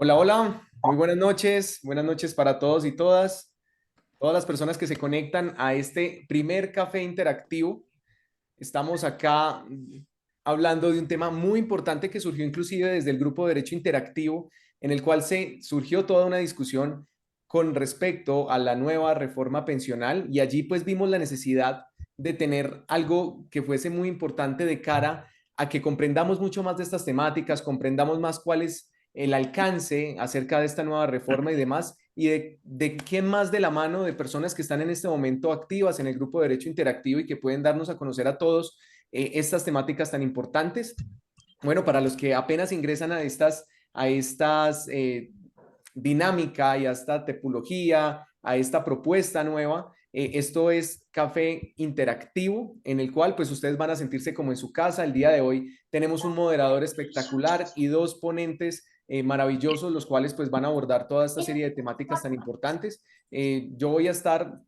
Hola, hola, muy buenas noches para todos y todas las personas que se conectan a este primer café interactivo. Estamos acá hablando de un tema muy importante que surgió inclusive desde el grupo de Derecho Interactivo, en el cual se surgió toda una discusión con respecto a la nueva reforma pensional y allí pues vimos la necesidad de tener algo que fuese muy importante de cara a que comprendamos mucho más de estas temáticas, comprendamos más cuál es el alcance acerca de esta nueva reforma y demás, y de quién más de la mano de personas que están en este momento activas en el grupo de Derecho Interactivo y que pueden darnos a conocer a todos estas temáticas tan importantes. Bueno, para los que apenas ingresan a estas dinámica y a esta topología, a esta propuesta nueva, esto es café interactivo en el cual pues ustedes van a sentirse como en su casa. El día de hoy tenemos un moderador espectacular y dos ponentes maravillosos, los cuales pues van a abordar toda esta serie de temáticas tan importantes. Yo voy a estar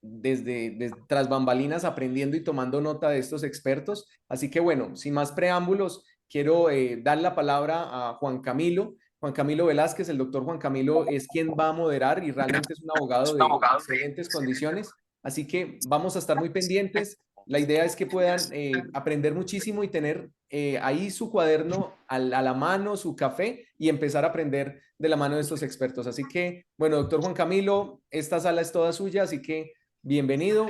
desde tras bambalinas aprendiendo y tomando nota de estos expertos. Así que bueno, sin más preámbulos, quiero dar la palabra a Juan Camilo. Juan Camilo Velázquez, el doctor Juan Camilo es quien va a moderar y realmente es un abogado de excelentes condiciones. Así que vamos a estar muy pendientes. La idea es que puedan aprender muchísimo y tener ahí su cuaderno a la mano, su café y empezar a aprender de la mano de estos expertos. Así que, bueno, doctor Juan Camilo, esta sala es toda suya, así que bienvenido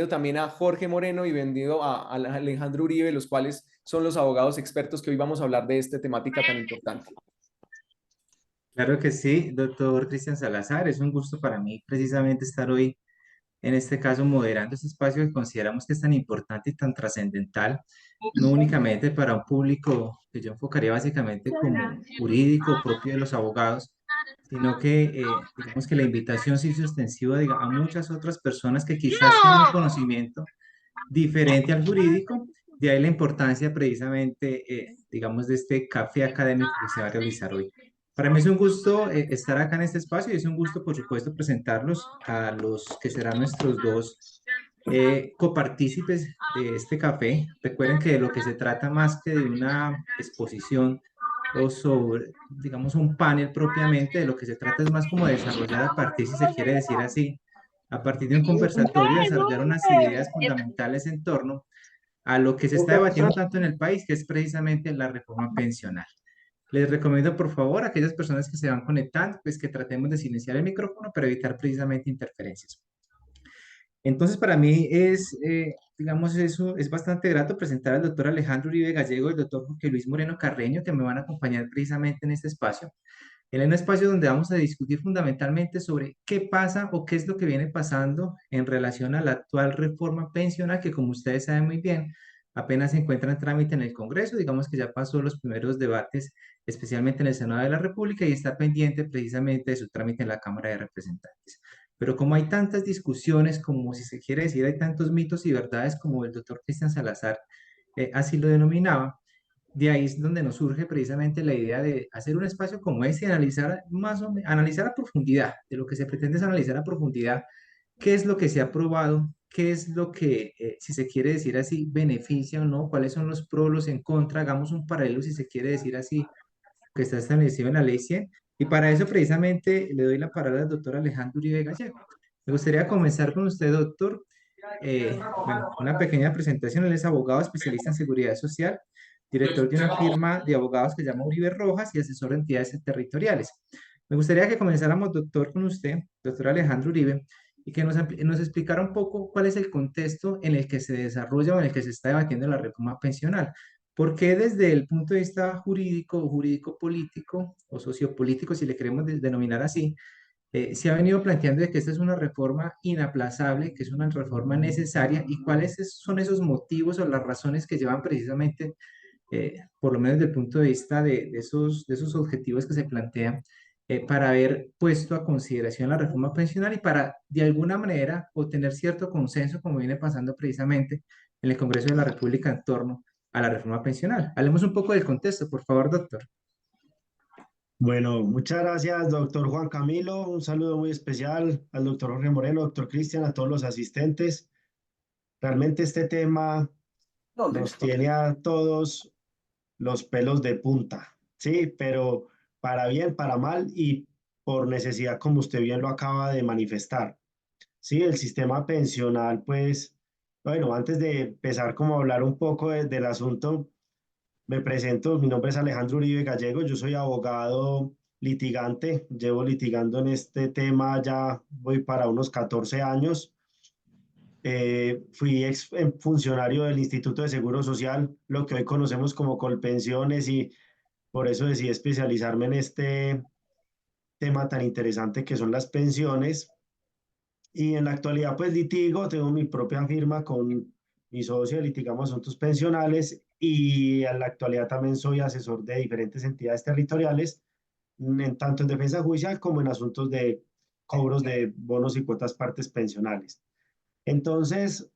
también a Jorge Moreno y bienvenido a Alejandro Uribe, los cuales son los abogados expertos que hoy vamos a hablar de esta temática tan importante. Claro que sí, doctor Cristian Salazar. Es un gusto para mí precisamente estar hoy, en este caso, moderando este espacio que consideramos que es tan importante y tan trascendental, no únicamente para un público que yo enfocaría básicamente como jurídico propio de los abogados, sino que digamos que la invitación se hizo extensiva a muchas otras personas que quizás tienen un conocimiento diferente al jurídico. De ahí la importancia precisamente, digamos, de este café académico que se va a realizar hoy. Para mí es un gusto estar acá en este espacio y es un gusto, por supuesto, presentarlos a los que serán nuestros dos copartícipes de este café. Recuerden que de lo que se trata más que de una exposición o sobre, digamos, un panel propiamente, de lo que se trata es más como de desarrollar a partir, si se quiere decir así, a partir de un conversatorio, desarrollar unas ideas fundamentales en torno a lo que se está debatiendo tanto en el país, que es precisamente la reforma pensional. Les recomiendo, por favor, a aquellas personas que se van conectando, pues que tratemos de silenciar el micrófono para evitar precisamente interferencias. Entonces, para mí es, digamos, eso es bastante grato presentar al doctor Alejandro Uribe Gallego y el doctor Jorge Luis Moreno Carreño, que me van a acompañar precisamente en este espacio. En un espacio donde vamos a discutir fundamentalmente sobre qué pasa o qué es lo que viene pasando en relación a la actual reforma pensional, que como ustedes saben muy bien, apenas se encuentra en trámite en el Congreso. Digamos que ya pasó los primeros debates, especialmente en el Senado de la República, y está pendiente precisamente de su trámite en la Cámara de Representantes. Pero como hay tantas discusiones, como si se quiere decir, hay tantos mitos y verdades, como el doctor Cristian Salazar así lo denominaba, de ahí es donde nos surge precisamente la idea de hacer un espacio como este y analizar analizar a profundidad. De lo que se pretende es analizar a profundidad qué es lo que se ha aprobado, qué es lo que, si se quiere decir así, beneficia o no, cuáles son los pros, los en contra, hagamos un paralelo, si se quiere decir así, que está establecido en la ley 100. Y para eso precisamente le doy la palabra al doctor Alejandro Uribe Gallego. Me gustaría comenzar con usted, doctor. Bueno, una pequeña presentación. Él es abogado especialista en seguridad social, director de una firma de abogados que se llama Uribe Rojas y asesor de entidades territoriales. Me gustaría que comenzáramos, doctor, con usted, doctor Alejandro Uribe, y que nos explicara un poco cuál es el contexto en el que se desarrolla o en el que se está debatiendo la reforma pensional. ¿Por qué desde el punto de vista jurídico o jurídico-político o sociopolítico, si le queremos denominar así, se ha venido planteando de que esta es una reforma inaplazable, que es una reforma necesaria, y cuáles son esos motivos o las razones que llevan precisamente, por lo menos desde el punto de vista de esos objetivos que se plantean, para haber puesto a consideración la reforma pensional y para, de alguna manera, obtener cierto consenso, como viene pasando precisamente en el Congreso de la República en torno a la reforma pensional. Hablemos un poco del contexto, por favor, doctor. Bueno, muchas gracias, doctor Juan Camilo. Un saludo muy especial al doctor Jorge Moreno, doctor Cristian, a todos los asistentes. Realmente este tema nos tiene a todos los pelos de punta, ¿sí? Pero para bien, para mal y por necesidad, como usted bien lo acaba de manifestar. Sí, el sistema pensional, pues, bueno, antes de empezar como a hablar un poco del asunto, me presento, mi nombre es Alejandro Uribe Gallego, yo soy abogado litigante, llevo litigando en este tema ya voy para unos 14 años. Fui funcionario del Instituto de Seguro Social, lo que hoy conocemos como Colpensiones, y por eso decidí especializarme en este tema tan interesante que son las pensiones. Y en la actualidad, pues litigo, tengo mi propia firma con mi socio, litigamos asuntos pensionales y en la actualidad también soy asesor de diferentes entidades territoriales, tanto en defensa judicial como en asuntos de cobros de bonos y cuotas partes pensionales. Entonces,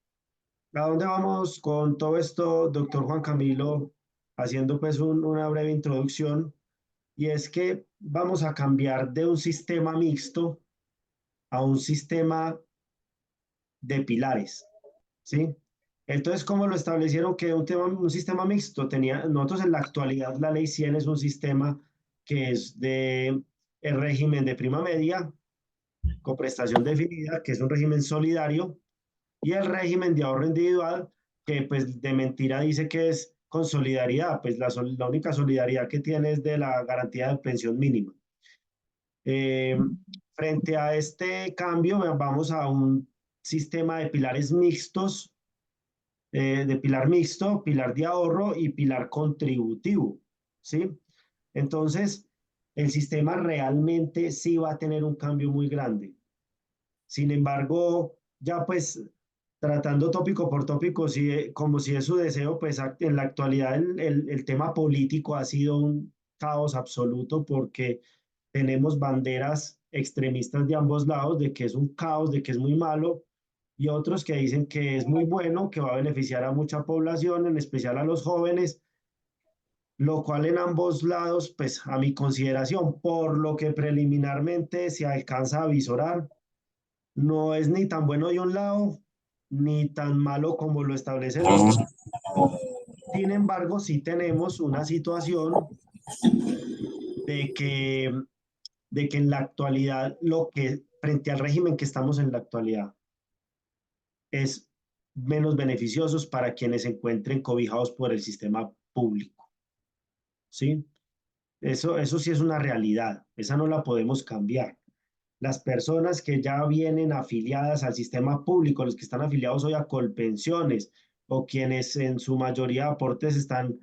¿a dónde vamos con todo esto, doctor Juan Camilo? Haciendo pues una breve introducción, y es que vamos a cambiar de un sistema mixto a un sistema de pilares, ¿sí? Entonces, ¿cómo lo establecieron que un sistema mixto tenía? Nosotros en la actualidad la ley 100 es un sistema que es de el régimen de prima media con prestación definida, que es un régimen solidario, y el régimen de ahorro individual, que pues de mentira dice que es con solidaridad, pues la única solidaridad que tiene es de la garantía de pensión mínima. Eh, Frente a este cambio, vamos a un sistema de pilares mixtos, de pilar mixto, pilar de ahorro y pilar contributivo, ¿sí? Entonces, el sistema realmente sí va a tener un cambio muy grande. Sin embargo, ya pues tratando tópico por tópico, si, como si es su deseo, pues en la actualidad el tema político ha sido un caos absoluto porque tenemos banderas extremistas de ambos lados de que es un caos, de que es muy malo, y otros que dicen que es muy bueno, que va a beneficiar a mucha población, en especial a los jóvenes, lo cual en ambos lados, pues a mi consideración, por lo que preliminarmente se alcanza a visorar, no es ni tan bueno de un lado, ni tan malo como lo establece el otro. Sin embargo, sí tenemos una situación de que, de que en la actualidad, lo que frente al régimen que estamos en la actualidad, es menos beneficiosos para quienes se encuentren cobijados por el sistema público. ¿Sí? Eso sí es una realidad, esa no la podemos cambiar. Las personas que ya vienen afiliadas al sistema público, los que están afiliados hoy a Colpensiones o quienes en su mayoría de aportes están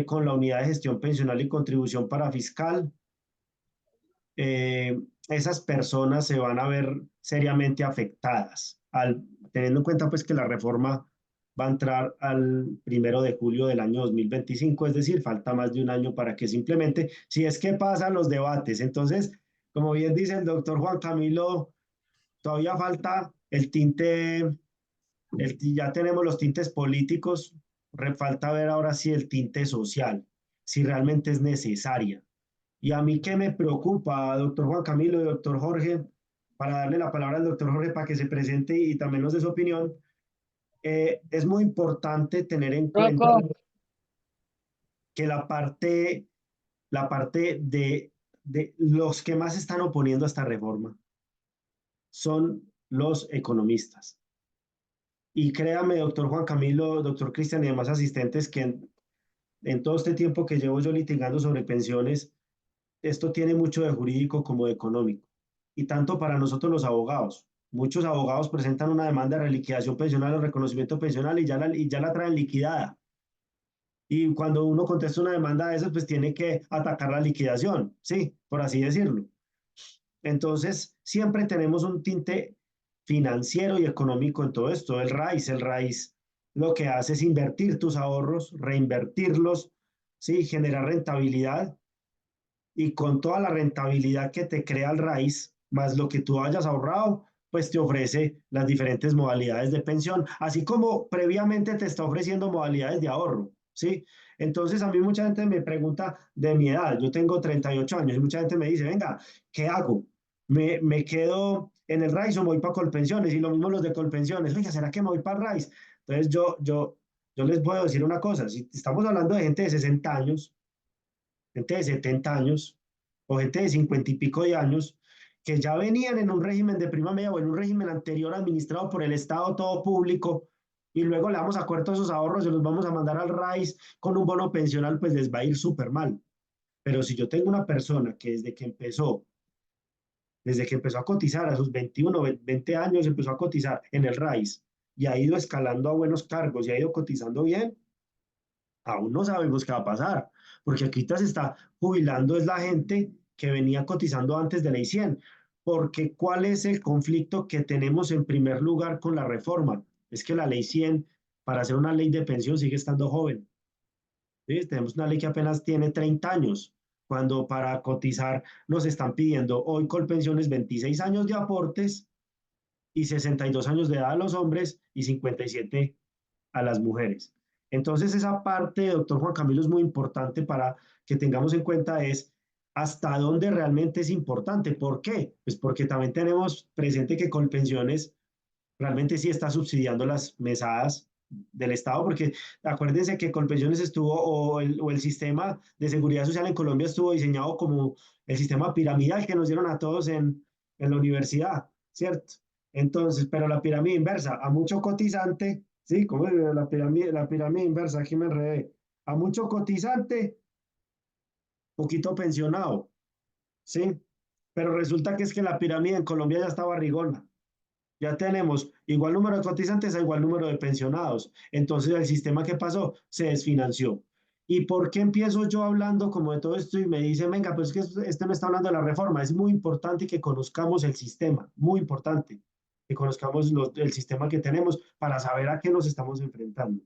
con la unidad de gestión pensional y contribución para fiscal, esas personas se van a ver seriamente afectadas, teniendo en cuenta pues que la reforma va a entrar al 1 de julio del año 2025, es decir, falta más de un año para que simplemente, si es que pasan los debates. Entonces, como bien dice el doctor Juan Camilo, todavía falta el tinte, ya tenemos los tintes políticos, falta ver ahora si el tinte social, si realmente es necesaria. Y a mí qué me preocupa, doctor Juan Camilo y doctor Jorge, para darle la palabra al doctor Jorge para que se presente y también nos dé su opinión, es muy importante tener en cuenta que la parte de los que más se están oponiendo a esta reforma son los economistas. Y créame, doctor Juan Camilo, doctor Cristian y demás asistentes, que en todo este tiempo que llevo yo litigando sobre pensiones, esto tiene mucho de jurídico como de económico. Y tanto para nosotros los abogados. Muchos abogados presentan una demanda de reliquidación pensional o reconocimiento pensional y ya la traen liquidada. Y cuando uno contesta una demanda de esas, pues tiene que atacar la liquidación, sí, por así decirlo. Entonces, siempre tenemos un tinte financiero y económico en todo esto. El RAIS lo que hace es invertir tus ahorros, reinvertirlos, sí, generar rentabilidad, y con toda la rentabilidad que te crea el RAIS, más lo que tú hayas ahorrado, pues te ofrece las diferentes modalidades de pensión, así como previamente te está ofreciendo modalidades de ahorro, ¿sí? Entonces a mí mucha gente me pregunta de mi edad, yo tengo 38 años y mucha gente me dice, venga, ¿qué hago? ¿Me quedo en el RAIS o me voy para Colpensiones? Y lo mismo los de Colpensiones, oiga, ¿será que me voy para el RAIS? Entonces yo les puedo decir una cosa, si estamos hablando de gente de 60 años, gente de 70 años, o gente de 50 y pico de años, que ya venían en un régimen de prima media o en un régimen anterior administrado por el Estado todo público, y luego le vamos a cortar esos ahorros y los vamos a mandar al RAIS con un bono pensional, pues les va a ir súper mal. Pero si yo tengo una persona que desde que empezó a cotizar a sus 21, 20 años, empezó a cotizar en el RAIS y ha ido escalando a buenos cargos y ha ido cotizando bien, aún no sabemos qué va a pasar, porque aquí se está jubilando es la gente que venía cotizando antes de ley 100, porque ¿cuál es el conflicto que tenemos en primer lugar con la reforma? Es que la ley 100, para hacer una ley de pensión, sigue estando joven. ¿Sí? Tenemos una ley que apenas tiene 30 años, cuando para cotizar nos están pidiendo hoy Colpensiones 26 años de aportes y 62 años de edad a los hombres y 57 a las mujeres. Entonces, esa parte, doctor Juan Camilo, es muy importante para que tengamos en cuenta es hasta dónde realmente es importante. ¿Por qué? Pues porque también tenemos presente que Colpensiones realmente sí está subsidiando las mesadas del Estado, porque acuérdense que Colpensiones estuvo, o el sistema de seguridad social en Colombia estuvo diseñado como el sistema piramidal que nos dieron a todos en la universidad, ¿cierto? Entonces, pero la pirámide inversa, a mucho cotizante, ¿sí? ¿Cómo es la pirámide inversa? Aquí me enredé. A mucho cotizante, poquito pensionado, ¿sí? Pero resulta que es que la pirámide en Colombia ya está barrigona. Ya tenemos igual número de cotizantes a igual número de pensionados. Entonces, el sistema que pasó se desfinanció. ¿Y por qué empiezo yo hablando como de todo esto y me dicen, venga, pues que este no está hablando de la reforma? Es muy importante que conozcamos el sistema, muy importante que conozcamos el sistema que tenemos para saber a qué nos estamos enfrentando.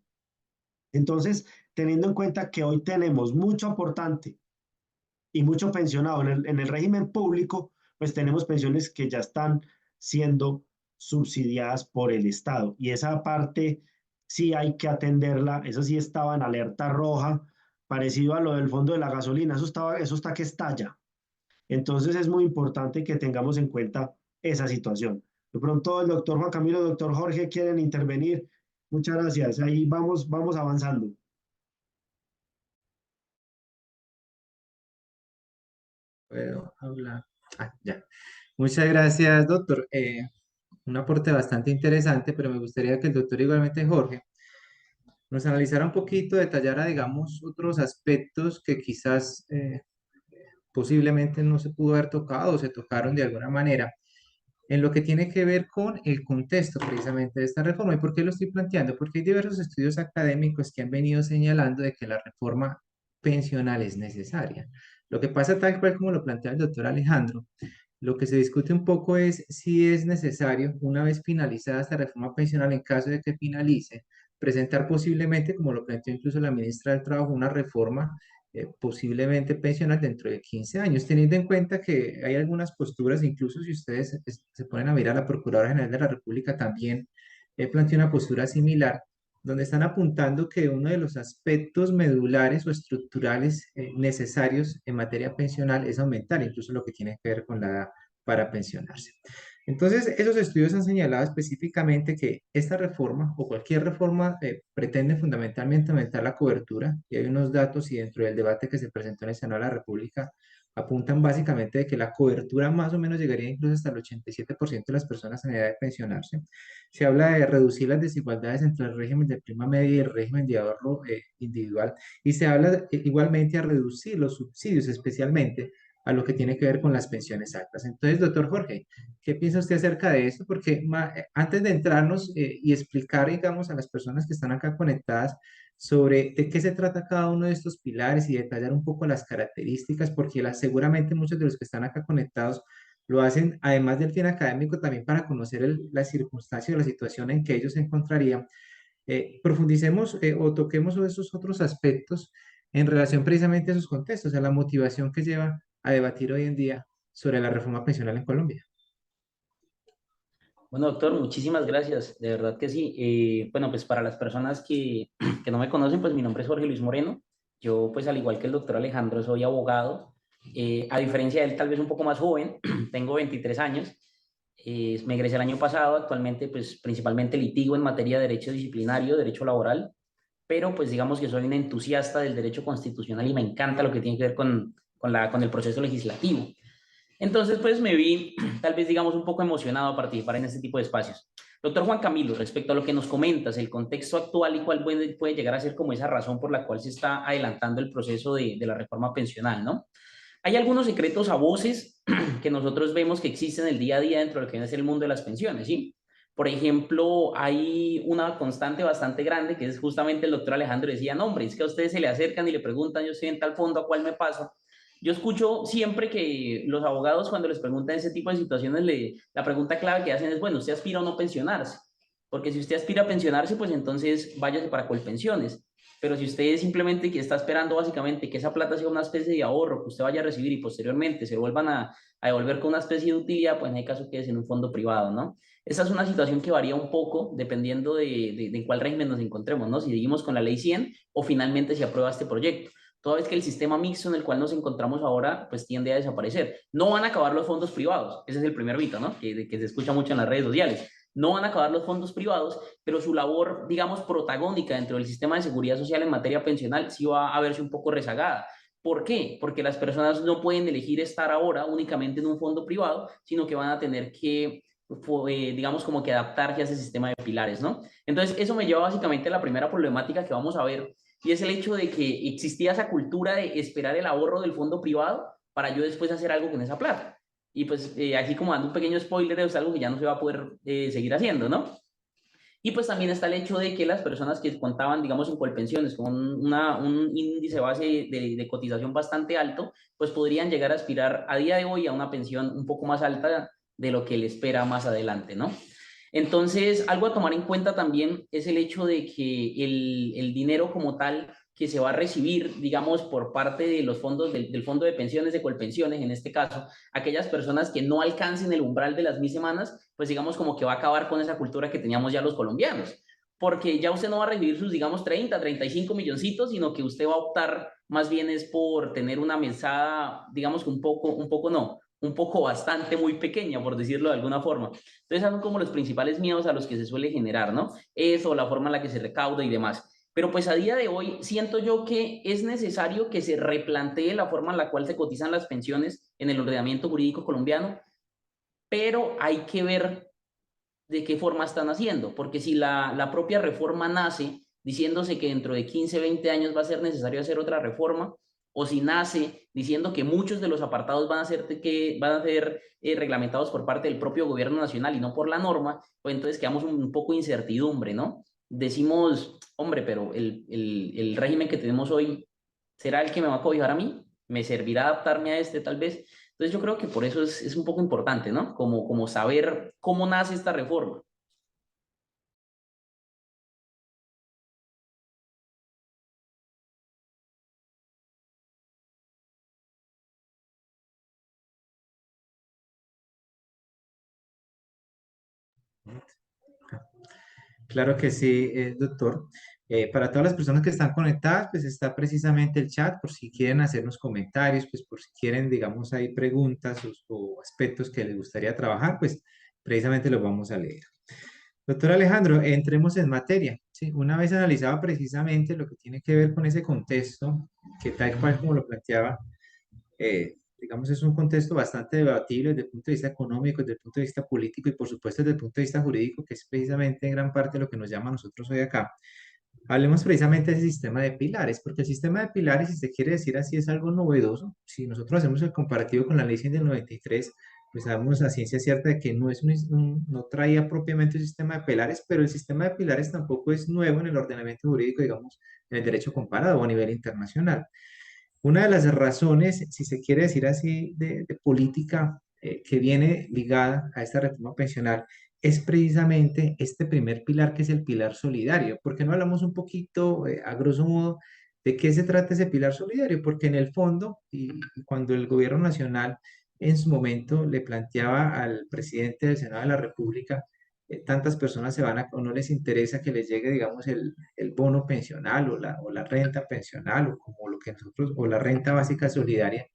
Entonces, teniendo en cuenta que hoy tenemos mucho aportante y mucho pensionado en el régimen público, pues tenemos pensiones que ya están siendo subsidiadas por el Estado. Y esa parte sí hay que atenderla, eso sí estaba en alerta roja, parecido a lo del fondo de la gasolina, eso está que estalla. Entonces es muy importante que tengamos en cuenta esa situación. De pronto el doctor Juan Camilo, el doctor Jorge quieren intervenir. Muchas gracias. Ahí vamos avanzando. Puedo hablar. Ah, ya. Muchas gracias, doctor. Un aporte bastante interesante, pero me gustaría que el doctor, igualmente Jorge, nos analizara un poquito, detallara, digamos, otros aspectos que quizás posiblemente no se pudo haber tocado o se tocaron de alguna manera en lo que tiene que ver con el contexto precisamente de esta reforma. ¿Y por qué lo estoy planteando? Porque hay diversos estudios académicos que han venido señalando de que la reforma pensional es necesaria. Lo que pasa tal cual como lo plantea el doctor Alejandro, lo que se discute un poco es si es necesario, una vez finalizada esta reforma pensional, en caso de que finalice, presentar posiblemente, como lo planteó incluso la ministra del Trabajo, una reforma posiblemente pensional dentro de 15 años, teniendo en cuenta que hay algunas posturas, incluso si ustedes se ponen a mirar, la Procuradora General de la República también planteó una postura similar, donde están apuntando que uno de los aspectos medulares o estructurales necesarios en materia pensional es aumentar incluso lo que tiene que ver con la edad para pensionarse. Entonces, esos estudios han señalado específicamente que esta reforma o cualquier reforma pretende fundamentalmente aumentar la cobertura, y hay unos datos y dentro del debate que se presentó en el Senado de la República apuntan básicamente de que la cobertura más o menos llegaría incluso hasta el 87% de las personas en edad de pensionarse. Se habla de reducir las desigualdades entre el régimen de prima media y el régimen de ahorro individual, y se habla igualmente a reducir los subsidios, especialmente a lo que tiene que ver con las pensiones altas. Entonces, doctor Jorge, ¿qué piensa usted acerca de esto? Porque antes de entrarnos y explicar, digamos, a las personas que están acá conectadas sobre de qué se trata cada uno de estos pilares y detallar un poco las características, porque seguramente muchos de los que están acá conectados lo hacen, además del fin académico, también para conocer la circunstancia o la situación en que ellos se encontrarían. Profundicemos o toquemos esos otros aspectos en relación precisamente a esos contextos, a la motivación que lleva a debatir hoy en día sobre la reforma pensional en Colombia. Bueno, doctor, muchísimas gracias. De verdad que sí. Bueno, pues para las personas que no me conocen, pues mi nombre es Jorge Luis Moreno. Yo, pues al igual que el doctor Alejandro, soy abogado. A diferencia de él, tal vez un poco más joven, tengo 23 años. Me egresé el año pasado. Actualmente, pues principalmente litigo en materia de derecho disciplinario, derecho laboral, pero pues digamos que soy un entusiasta del derecho constitucional y me encanta lo que tiene que ver con el proceso legislativo. Entonces, pues me vi tal vez, digamos, un poco emocionado a participar en este tipo de espacios. Doctor Juan Camilo, respecto a lo que nos comentas, el contexto actual y cuál puede llegar a ser como esa razón por la cual se está adelantando el proceso de la reforma pensional, ¿no? Hay algunos secretos a voces que nosotros vemos que existen el día a día dentro de lo que es el mundo de las pensiones, ¿sí? Por ejemplo, hay una constante bastante grande que es justamente el doctor Alejandro decía, no, hombre, es que a ustedes se le acercan y le preguntan, yo estoy en tal fondo, ¿a cuál me paso? Yo escucho siempre que los abogados cuando les preguntan ese tipo de situaciones, la pregunta clave que hacen es, bueno, ¿usted aspira o no a pensionarse? Porque si usted aspira a pensionarse, pues entonces váyase para Colpensiones. Pero si usted simplemente que está esperando básicamente que esa plata sea una especie de ahorro que usted vaya a recibir y posteriormente se vuelvan a devolver con una especie de utilidad, pues en el caso que es en un fondo privado, ¿no? Esa es una situación que varía un poco dependiendo de en cuál régimen nos encontremos, ¿no? Si seguimos con la ley 100 o finalmente se aprueba este proyecto. Toda vez que el sistema mixto en el cual nos encontramos ahora, pues tiende a desaparecer. No van a acabar los fondos privados, ese es el primer mito, ¿no? Que se escucha mucho en las redes sociales. No van a acabar los fondos privados, pero su labor, digamos, protagónica dentro del sistema de seguridad social en materia pensional sí va a verse un poco rezagada. ¿Por qué? Porque las personas no pueden elegir estar ahora únicamente en un fondo privado, sino que van a tener que, digamos, como que adaptarse a ese sistema de pilares, ¿no? Entonces, eso me lleva básicamente a la primera problemática que vamos a ver, y es el hecho de que existía esa cultura de esperar el ahorro del fondo privado para yo después hacer algo con esa plata. Y pues aquí como dando un pequeño spoiler, es algo que ya no se va a poder seguir haciendo, ¿no? Y pues también está el hecho de que las personas que contaban, digamos, en Colpensiones con un índice base de cotización bastante alto, pues podrían llegar a aspirar a día de hoy a una pensión un poco más alta de lo que le espera más adelante, ¿no? Entonces, algo a tomar en cuenta también es el hecho de que el dinero como tal que se va a recibir, digamos, por parte de los fondos, del fondo de pensiones, de Colpensiones, en este caso, aquellas personas que no alcancen el umbral de las 1.000 semanas, pues digamos como que va a acabar con esa cultura que teníamos ya los colombianos. Porque ya usted no va a recibir sus, digamos, 35 milloncitos, sino que usted va a optar más bien es por tener una mesada, digamos que un poco bastante muy pequeña, por decirlo de alguna forma. Entonces, son como los principales miedos a los que se suele generar, ¿no? Eso, la forma en la que se recauda y demás. Pero pues a día de hoy siento yo que es necesario que se replantee la forma en la cual se cotizan las pensiones en el ordenamiento jurídico colombiano, pero hay que ver de qué forma están haciendo, porque si la propia reforma nace diciéndose que dentro de 15, 20 años va a ser necesario hacer otra reforma, o si nace diciendo que muchos de los apartados van a ser reglamentados por parte del propio gobierno nacional y no por la norma, pues entonces quedamos un poco incertidumbre, ¿no? Decimos, hombre, pero el régimen que tenemos hoy, ¿será el que me va a cobijar a mí? ¿Me servirá adaptarme a este tal vez? Entonces yo creo que por eso es un poco importante, ¿no? Como saber cómo nace esta reforma. Claro que sí, doctor. Para todas las personas que están conectadas, pues está precisamente el chat por si quieren hacernos comentarios, pues por si quieren, digamos, hay preguntas o aspectos que les gustaría trabajar, pues precisamente los vamos a leer. Doctor Alejandro, entremos en materia. ¿Sí? Una vez analizado precisamente lo que tiene que ver con ese contexto, que tal cual como lo planteaba, digamos, es un contexto bastante debatible desde el punto de vista económico, desde el punto de vista político y por supuesto desde el punto de vista jurídico, que es precisamente en gran parte lo que nos llama a nosotros hoy acá. Hablemos precisamente de ese sistema de pilares, porque el sistema de pilares, si se quiere decir así, es algo novedoso. Si nosotros hacemos el comparativo con la ley 100 del 93, pues sabemos a ciencia cierta de que no, no traía propiamente un sistema de pilares, pero el sistema de pilares tampoco es nuevo en el ordenamiento jurídico, digamos, en el derecho comparado o a nivel internacional. Una de las razones, si se quiere decir así, de política que viene ligada a esta reforma pensional es precisamente este primer pilar que es el pilar solidario. ¿Por qué no hablamos un poquito, a grosso modo, de qué se trata ese pilar solidario? Porque en el fondo, y cuando el gobierno nacional en su momento le planteaba al presidente del Senado de la República, tantas personas se van a, o no les interesa que les llegue, digamos, el bono pensional o la renta pensional o como lo que nosotros, o la renta básica solidaria,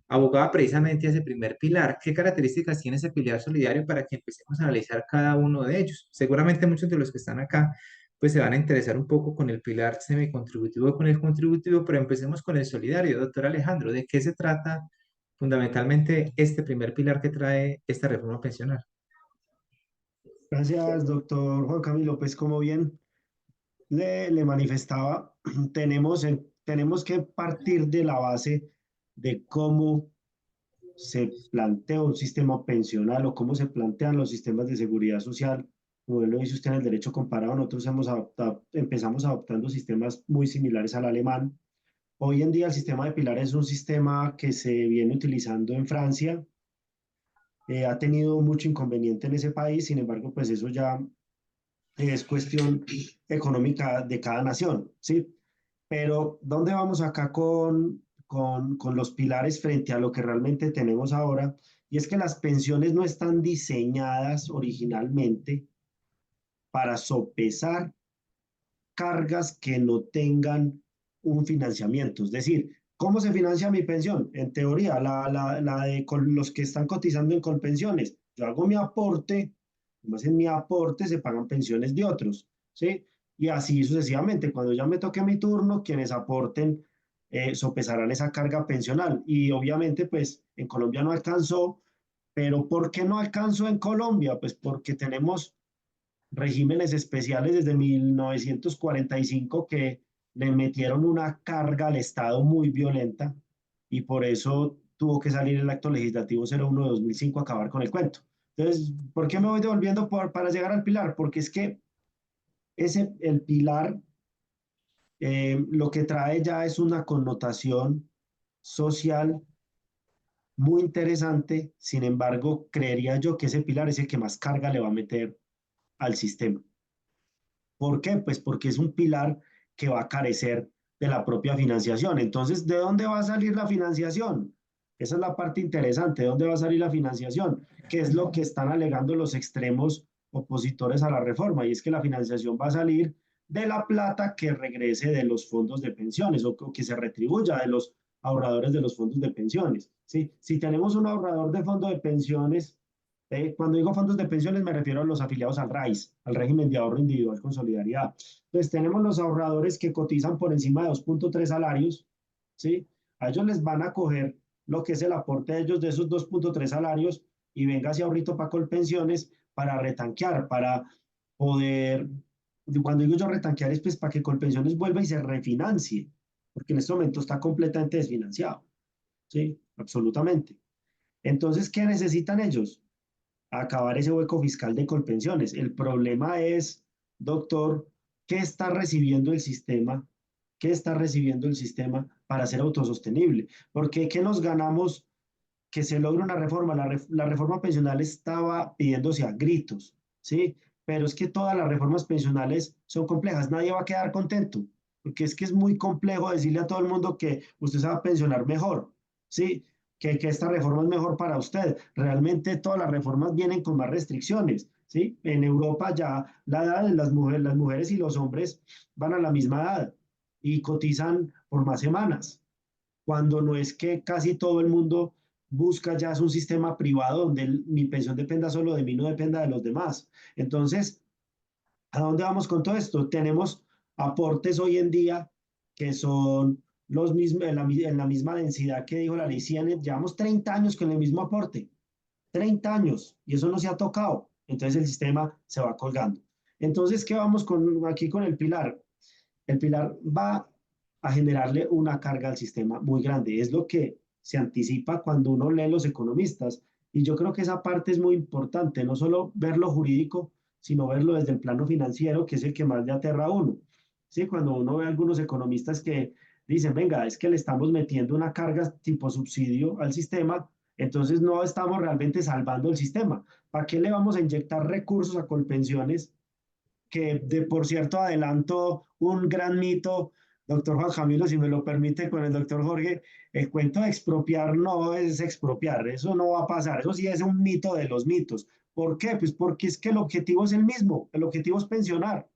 abogaba precisamente a ese primer pilar. ¿Qué características tiene ese pilar solidario para que empecemos a analizar cada uno de ellos? Seguramente muchos de los que están acá pues se van a interesar un poco con el pilar semicontributivo, con el contributivo, pero empecemos con el solidario. Doctor Alejandro, ¿de qué se trata fundamentalmente este primer pilar que trae esta reforma pensional? Gracias, doctor Juan Camilo. Pues como bien le manifestaba, tenemos que partir de la base de cómo se plantea un sistema pensional o cómo se plantean los sistemas de seguridad social. Como bien lo dice usted en el derecho comparado, nosotros empezamos adoptando sistemas muy similares al alemán. Hoy en día el sistema de pilares es un sistema que se viene utilizando en Francia. Ha tenido mucho inconveniente en ese país, sin embargo, pues eso ya es cuestión económica de cada nación, ¿sí? Pero ¿dónde vamos acá con los pilares frente a lo que realmente tenemos ahora? Y es que las pensiones no están diseñadas originalmente para sopesar cargas que no tengan un financiamiento. Es decir, ¿cómo se financia mi pensión? En teoría, la de los que están cotizando en Colpensiones. Yo hago mi aporte, más en mi aporte se pagan pensiones de otros, ¿sí? Y así sucesivamente. Cuando ya me toque mi turno, quienes aporten sopesarán esa carga pensional. Y obviamente, pues en Colombia no alcanzó, pero ¿por qué no alcanzó en Colombia? Pues porque tenemos regímenes especiales desde 1945 que le metieron una carga al Estado muy violenta y por eso tuvo que salir el acto legislativo 01 de 2005 a acabar con el cuento. Entonces, ¿por qué me voy devolviendo para llegar al pilar? Porque es que el pilar lo que trae ya es una connotación social muy interesante. Sin embargo, creería yo que ese pilar es el que más carga le va a meter al sistema. ¿Por qué? Pues porque es un pilar que va a carecer de la propia financiación. Entonces, ¿de dónde va a salir la financiación? Esa es la parte interesante. ¿De dónde va a salir la financiación? ¿Qué es lo que están alegando los extremos opositores a la reforma? Y es que la financiación va a salir de la plata que regrese de los fondos de pensiones o que se retribuya de los ahorradores de los fondos de pensiones. ¿Sí? Si tenemos un ahorrador de fondo de pensiones, cuando digo fondos de pensiones me refiero a los afiliados al RAIS, al régimen de ahorro individual con solidaridad. Entonces tenemos los ahorradores que cotizan por encima de 2.3 salarios, ¿sí? A ellos les van a coger lo que es el aporte de ellos de esos 2.3 salarios y venga ese ahorrito para Colpensiones para retanquear, para poder, cuando digo yo retanquear es pues para que Colpensiones vuelva y se refinancie, porque en este momento está completamente desfinanciado, ¿sí? Absolutamente. Entonces, ¿qué necesitan ellos? Acabar ese hueco fiscal de Colpensiones. El problema es, doctor, ¿qué está recibiendo el sistema? ¿Qué está recibiendo el sistema para ser autosostenible? Porque ¿qué nos ganamos que se logre una reforma? La reforma pensional estaba pidiéndose a gritos, ¿sí? Pero es que todas las reformas pensionales son complejas, nadie va a quedar contento, porque es que es muy complejo decirle a todo el mundo que usted se va a pensionar mejor, ¿sí? Que esta reforma es mejor para usted. Realmente todas las reformas vienen con más restricciones, ¿sí? En Europa ya la edad de las mujeres y los hombres van a la misma edad y cotizan por más semanas, cuando no es que casi todo el mundo busca ya es un sistema privado donde mi pensión dependa solo de mí, no dependa de los demás. Entonces, ¿a dónde vamos con todo esto? Tenemos aportes hoy en día que son los mismos, en la misma densidad que dijo la ley CIENET. Llevamos 30 años con el mismo aporte, 30 años, y eso no se ha tocado. Entonces el sistema se va colgando. Entonces, ¿qué vamos aquí con el pilar? El pilar va a generarle una carga al sistema muy grande. Es lo que se anticipa cuando uno lee los economistas. Y yo creo que esa parte es muy importante, no solo ver lo jurídico, sino verlo desde el plano financiero, que es el que más le aterra a uno. ¿Sí? Cuando uno ve a algunos economistas que dicen, venga, es que le estamos metiendo una carga tipo subsidio al sistema, entonces no estamos realmente salvando el sistema. ¿Para qué le vamos a inyectar recursos a Colpensiones que de por cierto adelanto un gran mito, doctor Juan Camilo, si me lo permite, con el doctor Jorge, el cuento de expropiar no es expropiar, eso no va a pasar, eso sí es un mito de los mitos. ¿Por qué? Pues porque es que el objetivo es el mismo, el objetivo es pensionar,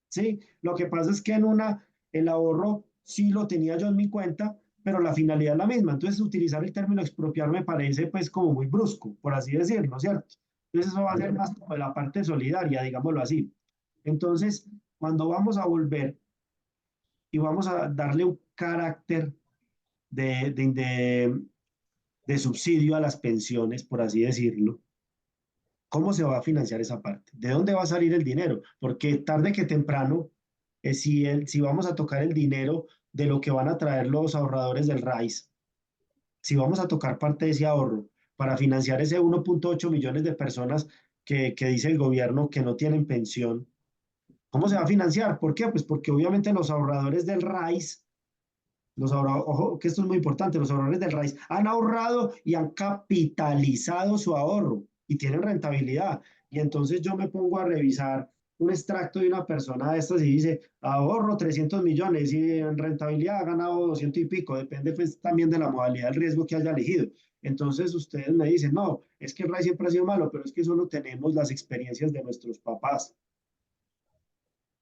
¿sí? Lo que pasa es que el ahorro sí lo tenía yo en mi cuenta, pero la finalidad es la misma. Entonces, utilizar el término expropiar me parece pues como muy brusco, por así decirlo, ¿cierto? Entonces, eso va a ser más como de la parte solidaria, digámoslo así. Entonces, cuando vamos a volver y vamos a darle un carácter de, de, de, de subsidio a las pensiones, por así decirlo, ¿cómo se va a financiar esa parte? ¿De dónde va a salir el dinero? Porque tarde que temprano, si vamos a tocar el dinero de lo que van a traer los ahorradores del RAIS, si vamos a tocar parte de ese ahorro para financiar ese 1.8 millones de personas que dice el gobierno que no tienen pensión, ¿cómo se va a financiar? ¿Por qué? Pues porque obviamente los ahorradores del RAIS, ojo, que esto es muy importante, los ahorradores del RAIS han ahorrado y han capitalizado su ahorro y tienen rentabilidad. Y entonces yo me pongo a revisar un extracto de una persona de estas y dice, ahorro 300 millones y en rentabilidad ha ganado 200 y pico, depende pues también de la modalidad del riesgo que haya elegido. Entonces ustedes me dicen, no, es que el RAIS siempre ha sido malo, pero es que solo tenemos las experiencias de nuestros papás.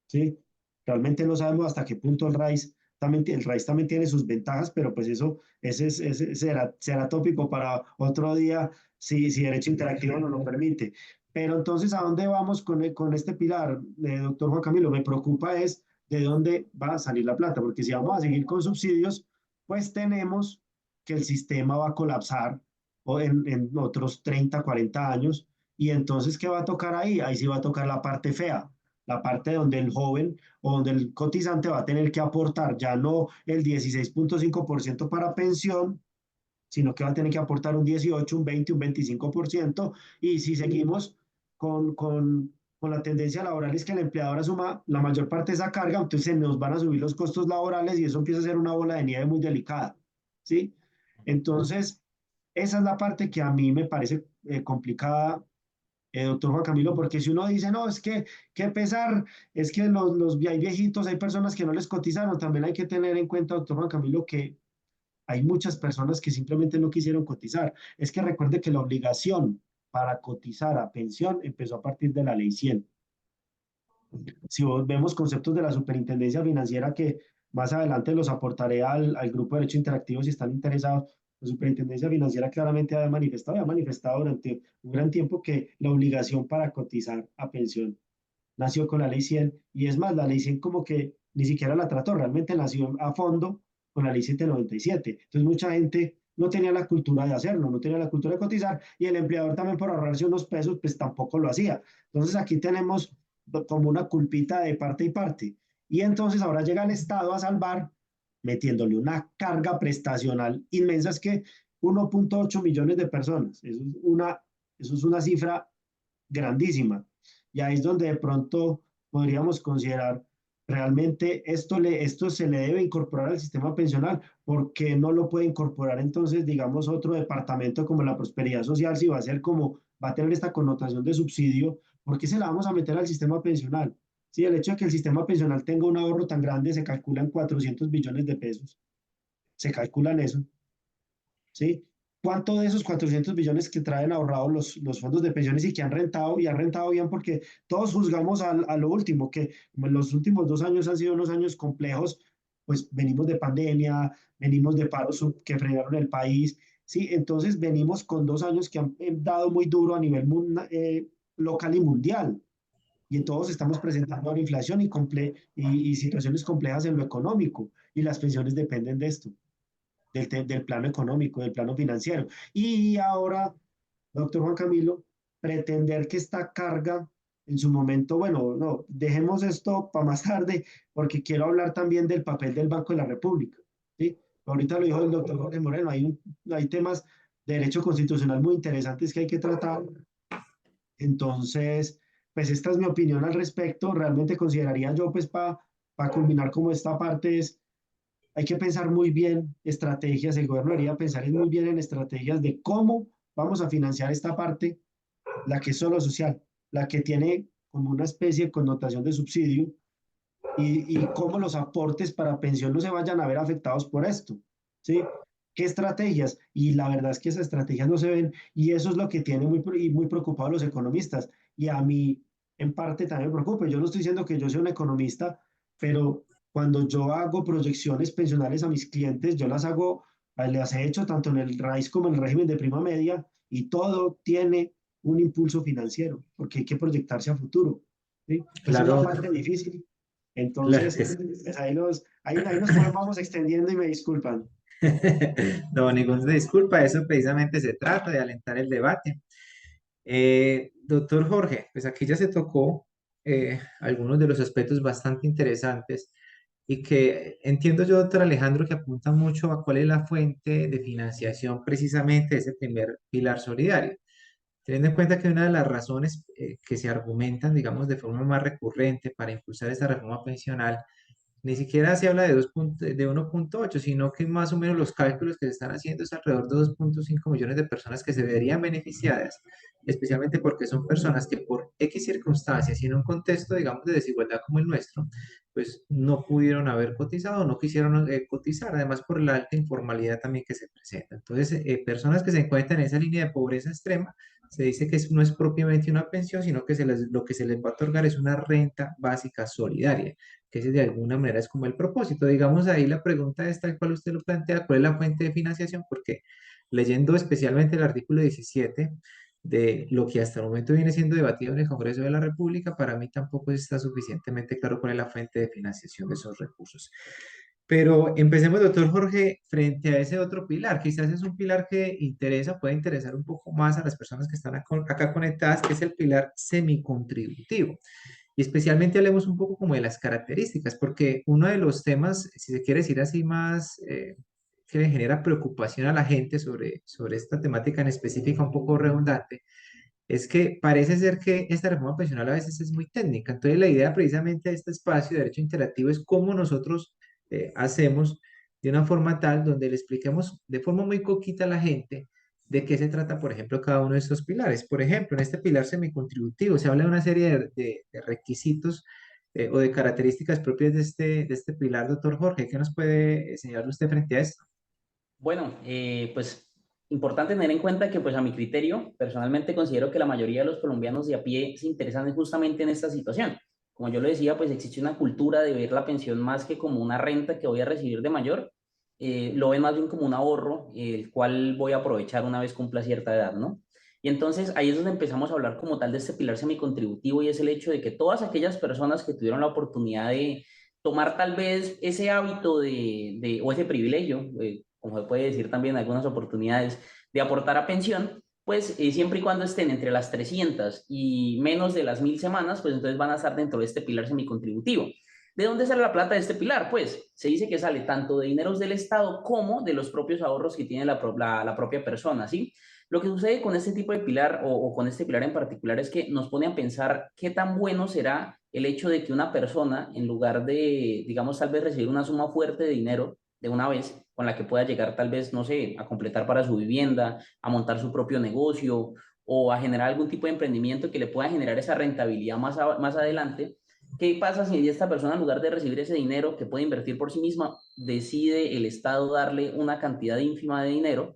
¿Sí? Realmente no sabemos hasta qué punto el RAIS también tiene sus ventajas, pero pues eso ese será tópico para otro día si derecho interactivo no lo permite. Pero entonces, ¿a dónde vamos con este pilar, doctor Juan Camilo? Me preocupa es de dónde va a salir la plata, porque si vamos a seguir con subsidios, pues tenemos que el sistema va a colapsar o en otros 30, 40 años, y entonces, ¿qué va a tocar ahí? Ahí sí va a tocar la parte fea, la parte donde el joven o donde el cotizante va a tener que aportar ya no el 16.5% para pensión, sino que va a tener que aportar un 18, un 20, un 25%. Y si seguimos con la tendencia laboral es que el empleador asuma la mayor parte de esa carga, entonces se nos van a subir los costos laborales y eso empieza a ser una bola de nieve muy delicada. ¿Sí? Entonces, esa es la parte que a mí me parece complicada, doctor Juan Camilo, porque si uno dice, no, es que, qué pesar, es que hay viejitos, hay personas que no les cotizaron, también hay que tener en cuenta, doctor Juan Camilo, que hay muchas personas que simplemente no quisieron cotizar. Es que recuerde que la obligación para cotizar a pensión empezó a partir de la ley 100. Si vemos conceptos de la superintendencia financiera que más adelante los aportaré al grupo de Derecho Interactivo si están interesados, la superintendencia financiera claramente ha manifestado durante un gran tiempo que la obligación para cotizar a pensión nació con la ley 100 y es más, la ley 100 como que ni siquiera la trató, realmente nació a fondo con la ley 797. Entonces mucha gente no tenía la cultura de hacerlo, no tenía la cultura de cotizar y el empleador también por ahorrarse unos pesos pues tampoco lo hacía. Entonces aquí tenemos como una culpita de parte y parte. Y entonces ahora llega el Estado a salvar metiéndole una carga prestacional inmensa, es que 1.8 millones de personas, eso es una cifra grandísima. Y ahí es donde de pronto podríamos considerar realmente esto se le debe incorporar al sistema pensional, porque no lo puede incorporar entonces, digamos, otro departamento como la prosperidad social, si va a ser como, va a tener esta connotación de subsidio, ¿por qué se la vamos a meter al sistema pensional? Sí, el hecho de que el sistema pensional tenga un ahorro tan grande se calcula en 400 billones de pesos, se calcula en eso. ¿Sí? ¿Cuánto de esos 400 billones que traen ahorrados los fondos de pensiones y que han rentado y han rentado bien? Porque todos juzgamos a lo último, que como los últimos 2 años han sido unos años complejos, pues venimos de pandemia, venimos de paros que frenaron el país, ¿sí? Entonces venimos con 2 años que han dado muy duro a nivel local y mundial. Y en todos estamos presentando una inflación y situaciones complejas en lo económico, y las pensiones dependen de esto del plano económico, del plano financiero. Y ahora, doctor Juan Camilo, pretender que esta carga en su momento, bueno, no, dejemos esto para más tarde, porque quiero hablar también del papel del Banco de la República. ¿Sí? Ahorita lo dijo el doctor Jorge Moreno, hay temas de derecho constitucional muy interesantes que hay que tratar. Entonces, pues esta es mi opinión al respecto. Realmente consideraría yo, pues para culminar como esta parte es hay que pensar muy bien estrategias, el gobierno debería pensar muy bien en estrategias de cómo vamos a financiar esta parte, la que es solo social, la que tiene como una especie de connotación de subsidio y cómo los aportes para pensión no se vayan a ver afectados por esto, ¿sí? ¿Qué estrategias? Y la verdad es que esas estrategias no se ven y eso es lo que tiene muy preocupados los economistas y a mí en parte también me preocupa. Yo no estoy diciendo que yo sea un economista, pero cuando yo hago proyecciones pensionales a mis clientes, yo las he hecho tanto en el RAIS como en el régimen de prima media y todo tiene un impulso financiero porque hay que proyectarse a futuro, ¿sí? Esa es la Claro, parte difícil. Claro Entonces, que sí. pues ahí nos vamos extendiendo y me disculpan. No, ninguna disculpa, eso precisamente se trata de alentar el debate. Doctor Jorge, pues aquí ya se tocó algunos de los aspectos bastante interesantes y que entiendo yo, doctor Alejandro, que apunta mucho a cuál es la fuente de financiación precisamente de ese primer pilar solidario. Teniendo en cuenta que una de las razones que se argumentan, digamos, de forma más recurrente para impulsar esta reforma pensional ni siquiera se habla de, de 1,8, sino que más o menos los cálculos que se están haciendo es alrededor de 2,5 millones de personas que se verían beneficiadas, especialmente porque son personas que por X circunstancias y en un contexto, digamos, de desigualdad como el nuestro, pues no pudieron haber cotizado, no quisieron cotizar, además por la alta informalidad también que se presenta. Entonces, personas que se encuentran en esa línea de pobreza extrema, se dice que no es propiamente una pensión, sino que lo que se les va a otorgar es una renta básica solidaria, que ese de alguna manera es como el propósito. Digamos, ahí la pregunta es tal cual usted lo plantea, ¿cuál es la fuente de financiación? Porque leyendo especialmente el artículo 17 de lo que hasta el momento viene siendo debatido en el Congreso de la República, para mí tampoco está suficientemente claro cuál es la fuente de financiación de esos recursos. Pero empecemos, doctor Jorge, frente a ese otro pilar. Quizás es un pilar que interesa, puede interesar un poco más a las personas que están acá conectadas, que es el pilar semicontributivo. Y especialmente hablemos un poco como de las características, porque uno de los temas, si se quiere decir así, más que le genera preocupación a la gente sobre esta temática en específica, un poco redundante, es que parece ser que esta reforma pensional a veces es muy técnica. Entonces, la idea precisamente de este espacio de derecho interactivo es cómo nosotros hacemos de una forma tal donde le expliquemos de forma muy coquita a la gente de qué se trata, por ejemplo, cada uno de estos pilares. Por ejemplo, en este pilar semicontributivo se habla de una serie de requisitos o de características propias de este pilar, doctor Jorge. ¿Qué nos puede enseñar usted frente a esto? Bueno, pues importante tener en cuenta que pues a mi criterio, personalmente considero que la mayoría de los colombianos de a pie se interesan justamente en esta situación. Como yo lo decía, pues existe una cultura de ver la pensión más que como una renta que voy a recibir de mayor, lo ven más bien como un ahorro, el cual voy a aprovechar una vez cumpla cierta edad, ¿no? Y entonces ahí es donde empezamos a hablar como tal de este pilar semicontributivo y es el hecho de que todas aquellas personas que tuvieron la oportunidad de tomar tal vez ese hábito o ese privilegio, como se puede decir también en algunas oportunidades, de aportar a pensión, pues siempre y cuando estén entre las 300 y menos de las 1000 semanas, pues entonces van a estar dentro de este pilar semicontributivo. ¿De dónde sale la plata de este pilar? Pues se dice que sale tanto de dineros del Estado como de los propios ahorros que tiene la propia persona, ¿sí? Lo que sucede con este tipo de pilar o con este pilar en particular es que nos pone a pensar qué tan bueno será el hecho de que una persona, en lugar de, digamos, tal vez recibir una suma fuerte de dinero de una vez, con la que pueda llegar tal vez, no sé, a completar para su vivienda, a montar su propio negocio o a generar algún tipo de emprendimiento que le pueda generar esa rentabilidad más adelante. ¿Qué pasa si esta persona, en lugar de recibir ese dinero que puede invertir por sí misma, decide el Estado darle una cantidad ínfima de dinero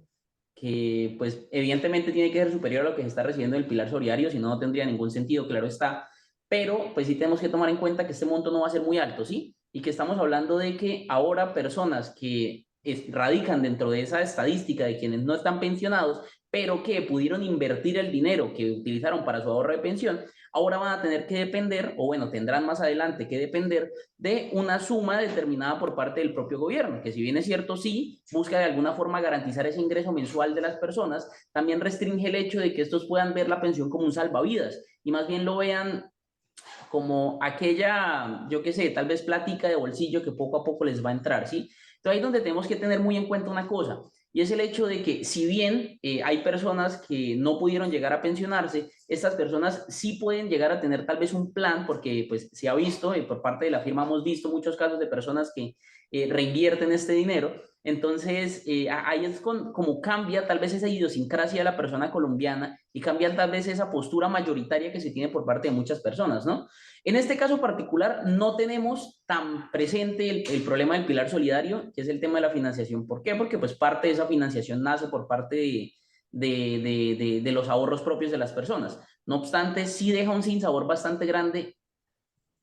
que pues evidentemente tiene que ser superior a lo que se está recibiendo del pilar solidario, si no, no tendría ningún sentido, claro está, pero pues sí tenemos que tomar en cuenta que este monto no va a ser muy alto, ¿sí? Y que estamos hablando de que ahora personas que radican dentro de esa estadística de quienes no están pensionados, pero que pudieron invertir el dinero que utilizaron para su ahorro de pensión, ahora van a tener que depender, o bueno, tendrán más adelante que depender de una suma determinada por parte del propio gobierno, que si bien es cierto, sí, busca de alguna forma garantizar ese ingreso mensual de las personas, también restringe el hecho de que estos puedan ver la pensión como un salvavidas y más bien lo vean como aquella, yo qué sé, tal vez plática de bolsillo que poco a poco les va a entrar, ¿sí? Entonces ahí es donde tenemos que tener muy en cuenta una cosa, y es el hecho de que si bien hay personas que no pudieron llegar a pensionarse, estas personas sí pueden llegar a tener tal vez un plan, porque pues se ha visto, por parte de la firma hemos visto muchos casos de personas que reinvierten este dinero. Entonces, ahí es como cambia tal vez esa idiosincrasia de la persona colombiana y cambia tal vez esa postura mayoritaria que se tiene por parte de muchas personas, ¿no? En este caso particular no tenemos tan presente el problema del pilar solidario, que es el tema de la financiación. ¿Por qué? Porque pues parte de esa financiación nace por parte de los ahorros propios de las personas. No obstante, sí deja un sinsabor bastante grande.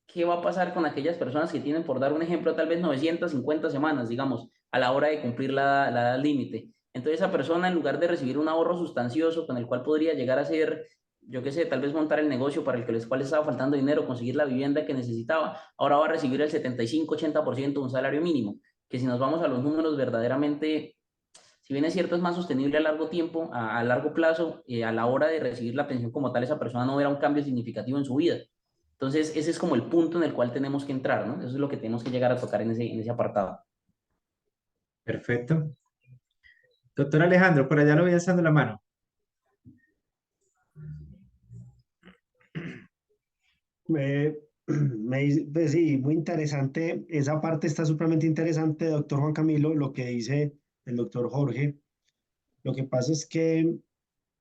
¿Qué va a pasar con aquellas personas que tienen, por dar un ejemplo, tal vez 950 semanas, digamos, a la hora de cumplir la edad límite? Entonces esa persona, en lugar de recibir un ahorro sustancioso con el cual podría llegar a ser yo qué sé, tal vez montar el negocio para el que les cual estaba faltando dinero, conseguir la vivienda que necesitaba, ahora va a recibir el 75-80% de un salario mínimo, que si nos vamos a los números verdaderamente, si bien es cierto, es más sostenible a largo tiempo, a largo plazo, a la hora de recibir la pensión como tal, esa persona no verá un cambio significativo en su vida. Entonces, ese es como el punto en el cual tenemos que entrar, ¿no? Eso es lo que tenemos que llegar a tocar en ese apartado. Perfecto. Doctor Alejandro, por allá lo voy alzando la mano. Pues sí, muy interesante. Esa parte está supremamente interesante, doctor Juan Camilo, lo que dice el doctor Jorge. Lo que pasa es que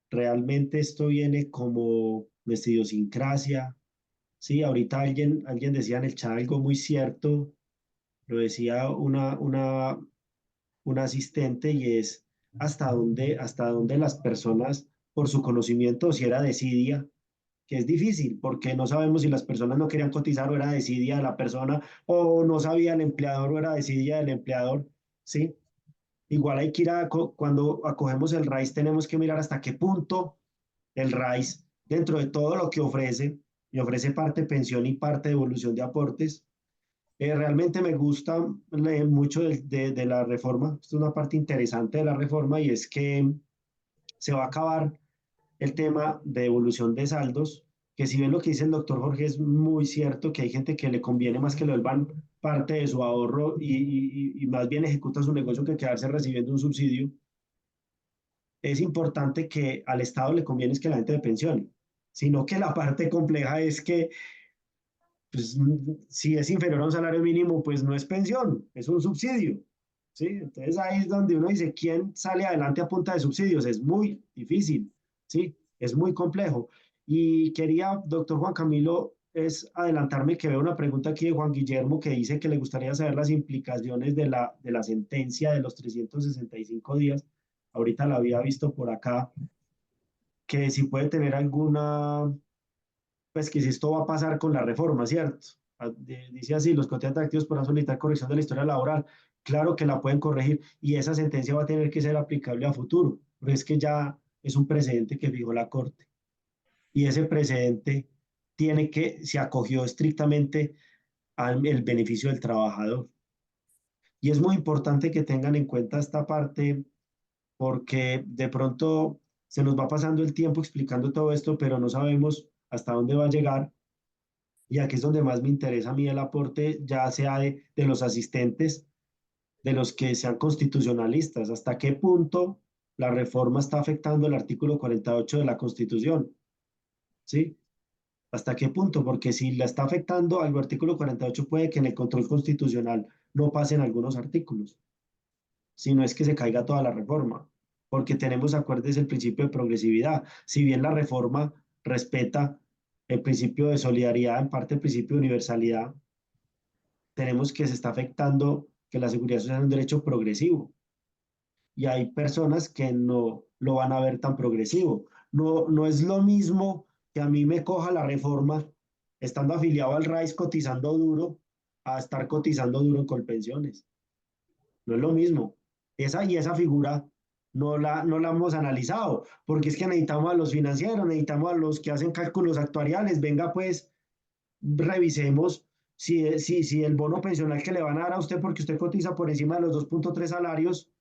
realmente esto viene como nuestra idiosincrasia. Sí, ahorita alguien decía en el chat algo muy cierto, lo decía una asistente y es hasta dónde las personas, por su conocimiento, si era desidia, que es difícil, porque no sabemos si las personas no querían cotizar o era desidia de la persona, o no sabía el empleador o era desidia del empleador, ¿sí? Igual hay que ir cuando acogemos el RAIS, tenemos que mirar hasta qué punto el RAIS, dentro de todo lo que ofrece, y ofrece parte pensión y parte de evolución de aportes. Realmente me gusta mucho de la reforma. Esto es una parte interesante de la reforma y es que se va a acabar el tema de evolución de saldos, que si bien lo que dice el doctor Jorge es muy cierto, que hay gente que le conviene más que lo vuelvan parte de su ahorro y más bien ejecuta su negocio que quedarse recibiendo un subsidio, es importante que al Estado le conviene es que la gente de pensione, sino que la parte compleja es que pues, si es inferior a un salario mínimo, pues no es pensión, es un subsidio. ¿Sí? Entonces ahí es donde uno dice, ¿quién sale adelante a punta de subsidios? Es muy difícil, ¿sí? Es muy complejo. Y quería, doctor Juan Camilo, es adelantarme que veo una pregunta aquí de Juan Guillermo que dice que le gustaría saber las implicaciones de la sentencia de los 365 días. Ahorita la había visto por acá, que si puede tener alguna pues que si esto va a pasar con la reforma, ¿cierto? Dice así, los contratos activos podrán solicitar corrección de la historia laboral. Claro que la pueden corregir y esa sentencia va a tener que ser aplicable a futuro, pero es que ya es un precedente que fijó la Corte y ese precedente se acogió estrictamente al el beneficio del trabajador. Y es muy importante que tengan en cuenta esta parte porque de pronto se nos va pasando el tiempo explicando todo esto, pero no sabemos hasta dónde va a llegar. Y aquí es donde más me interesa a mí el aporte, ya sea de los asistentes, de los que sean constitucionalistas, hasta qué punto la reforma está afectando el artículo 48 de la Constitución, ¿sí? ¿Hasta qué punto? Porque si la está afectando al artículo 48 puede que en el control constitucional no pasen algunos artículos, si no es que se caiga toda la reforma, porque tenemos, acuérdense, el principio de progresividad. Si bien la reforma respeta el principio de solidaridad, en parte el principio de universalidad, tenemos que se está afectando que la seguridad social es un derecho progresivo y hay personas que no lo van a ver tan progresivo. No, no es lo mismo que a mí me coja la reforma estando afiliado al RAIS cotizando duro a estar cotizando duro en Colpensiones. No es lo mismo. Esa figura no la hemos analizado, porque es que necesitamos a los financieros, necesitamos a los que hacen cálculos actuariales. Venga, pues, revisemos si el bono pensional que le van a dar a usted porque usted cotiza por encima de los 2.3 salarios,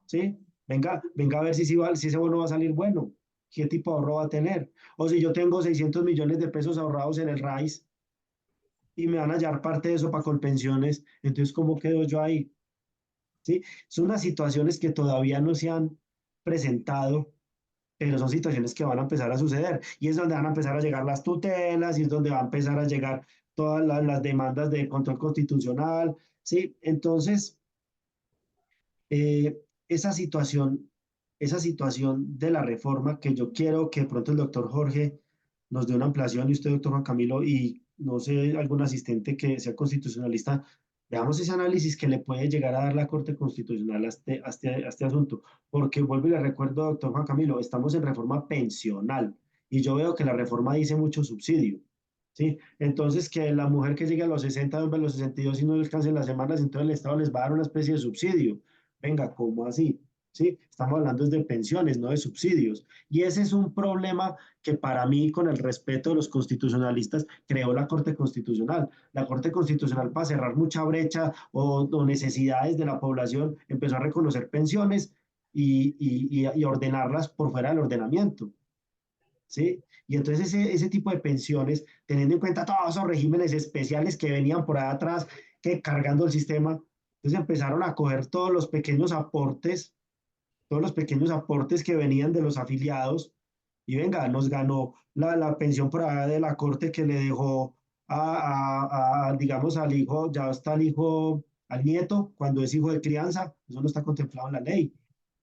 ¿sí? Venga a ver si ese bono va a salir bueno, qué tipo de ahorro va a tener. O si yo tengo 600 millones de pesos ahorrados en el RAIS y me van a hallar parte de eso para Colpensiones, entonces, ¿cómo quedo yo ahí? ¿Sí? Son unas situaciones que todavía no se han presentado, pero son situaciones que van a empezar a suceder y es donde van a empezar a llegar las tutelas y es donde va a empezar a llegar todas las demandas de control constitucional, ¿sí? Entonces, eh, esa situación, esa situación de la reforma que yo quiero que pronto el doctor Jorge nos dé una ampliación y usted, doctor Juan Camilo, y no sé, algún asistente que sea constitucionalista, veamos ese análisis que le puede llegar a dar la Corte Constitucional a este asunto, porque vuelvo y le recuerdo, doctor Juan Camilo, estamos en reforma pensional y yo veo que la reforma dice mucho subsidio. ¿Sí? Entonces, que la mujer que llegue a los 60, hombre, a los 62 y no alcance las semanas, entonces el Estado les va a dar una especie de subsidio. Venga, ¿cómo así? ¿sí? Estamos hablando es de pensiones, no de subsidios. Y ese es un problema que para mí, con el respeto de los constitucionalistas, creó la Corte Constitucional. La Corte Constitucional, para cerrar mucha brecha o necesidades de la población, empezó a reconocer pensiones y ordenarlas por fuera del ordenamiento. ¿Sí? Y entonces ese tipo de pensiones, teniendo en cuenta todos esos regímenes especiales que venían por ahí atrás, que cargando el sistema, entonces empezaron a coger todos los pequeños aportes que venían de los afiliados, y venga, nos ganó la pensión por allá de la corte que le dejó digamos, al hijo, ya está el hijo, al nieto, cuando es hijo de crianza, eso no está contemplado en la ley,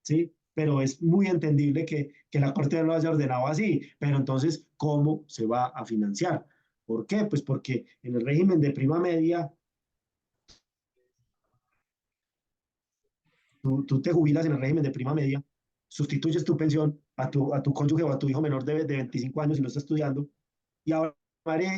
¿sí? Pero es muy entendible que la corte no lo haya ordenado así, pero entonces, ¿cómo se va a financiar? ¿Por qué? Pues porque en el régimen de prima media, tú te jubilas en el régimen de prima media, sustituyes tu pensión a tu cónyuge o a tu hijo menor de 25 años y lo está estudiando, y ahora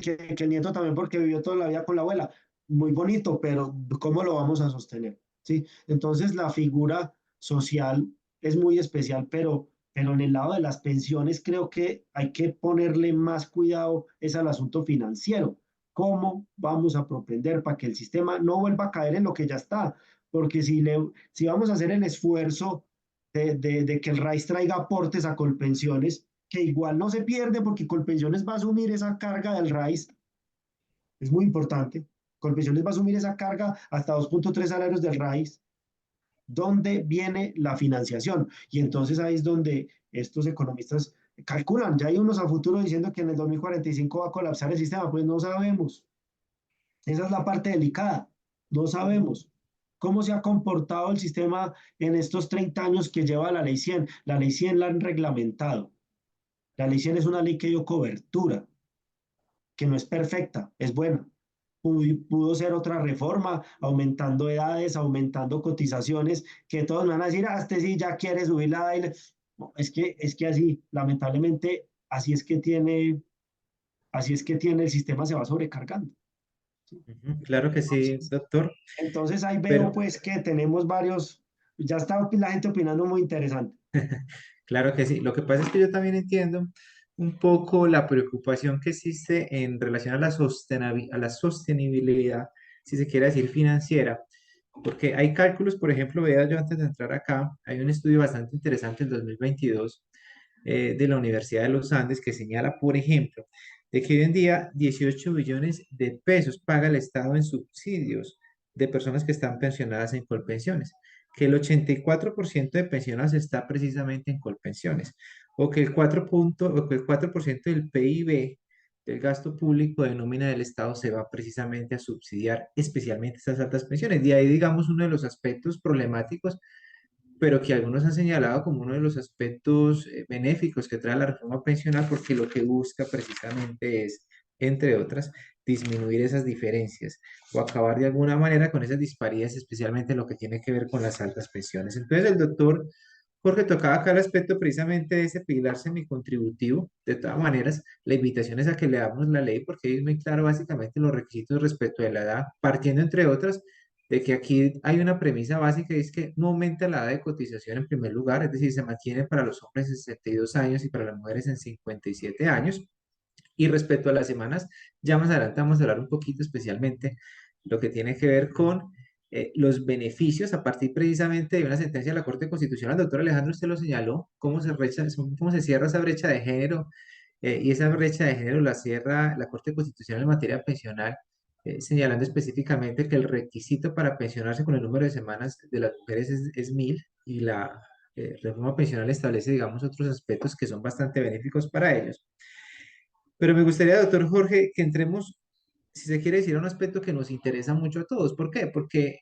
que el nieto también porque vivió toda la vida con la abuela. Muy bonito, pero ¿cómo lo vamos a sostener? ¿Sí? Entonces la figura social es muy especial, pero en el lado de las pensiones creo que hay que ponerle más cuidado es al asunto financiero. ¿Cómo vamos a propender para que el sistema no vuelva a caer en lo que ya está? Porque si vamos a hacer el esfuerzo de que el RAIS traiga aportes a Colpensiones, que igual no se pierde porque Colpensiones va a asumir esa carga del RAIS, es muy importante. Colpensiones va a asumir esa carga hasta 2.3 salarios del RAIS. ¿Dónde viene la financiación? Y entonces ahí es donde estos economistas calculan, ya hay unos a futuro diciendo que en el 2045 va a colapsar el sistema, pues no sabemos. Esa es la parte delicada, no sabemos. ¿Cómo se ha comportado el sistema en estos 30 años que lleva la ley 100? La ley 100 la han reglamentado. La ley 100 es una ley que dio cobertura, que no es perfecta, es buena. Pudo ser otra reforma, aumentando edades, aumentando cotizaciones, que todos me van a decir, ah, este sí ya quiere subir la edad. No, es que así, lamentablemente, así es que tiene el sistema, se va sobrecargando. ¿Sí? Claro que sí, Entonces, doctor, entonces ahí veo pero pues que tenemos varios, ya está la gente opinando muy interesante. claro que sí. Lo que pasa es que yo también entiendo un poco la preocupación que existe en relación a a la sostenibilidad, si se quiere decir financiera, porque hay cálculos, por ejemplo, vea yo antes de entrar acá, hay un estudio bastante interesante en 2022 de la Universidad de los Andes que señala, por ejemplo, de que hoy en día 18 billones de pesos paga el Estado en subsidios de personas que están pensionadas en Colpensiones, que el 84% de pensionados está precisamente en Colpensiones, o que el 4% del PIB del gasto público de nómina del Estado se va precisamente a subsidiar especialmente estas altas pensiones. De ahí, digamos, uno de los aspectos problemáticos, pero que algunos han señalado como uno de los aspectos benéficos que trae la reforma pensional, porque lo que busca precisamente es, entre otras, disminuir esas diferencias o acabar de alguna manera con esas disparidades, especialmente en lo que tiene que ver con las altas pensiones. Entonces, el doctor Jorge tocaba acá el aspecto precisamente de ese pilar semicontributivo. De todas maneras, la invitación es a que leamos la ley porque es muy claro básicamente los requisitos respecto de la edad, partiendo entre otras de que aquí hay una premisa básica y es que no aumenta la edad de cotización en primer lugar, es decir, se mantiene para los hombres en 62 años y para las mujeres en 57 años. Y respecto a las semanas, ya más adelante vamos a hablar un poquito especialmente lo que tiene que ver con los beneficios a partir precisamente de una sentencia de la Corte Constitucional. Doctor Alejandro, usted lo señaló, cómo se cierra esa brecha de género, y esa brecha de género la cierra la Corte Constitucional en materia pensional, señalando específicamente que el requisito para pensionarse con el número de semanas de las mujeres es 1000, y la reforma pensional establece, digamos, otros aspectos que son bastante benéficos para ellos. Pero me gustaría, doctor Jorge, que entremos, si se quiere decir, a un aspecto que nos interesa mucho a todos. ¿Por qué? Porque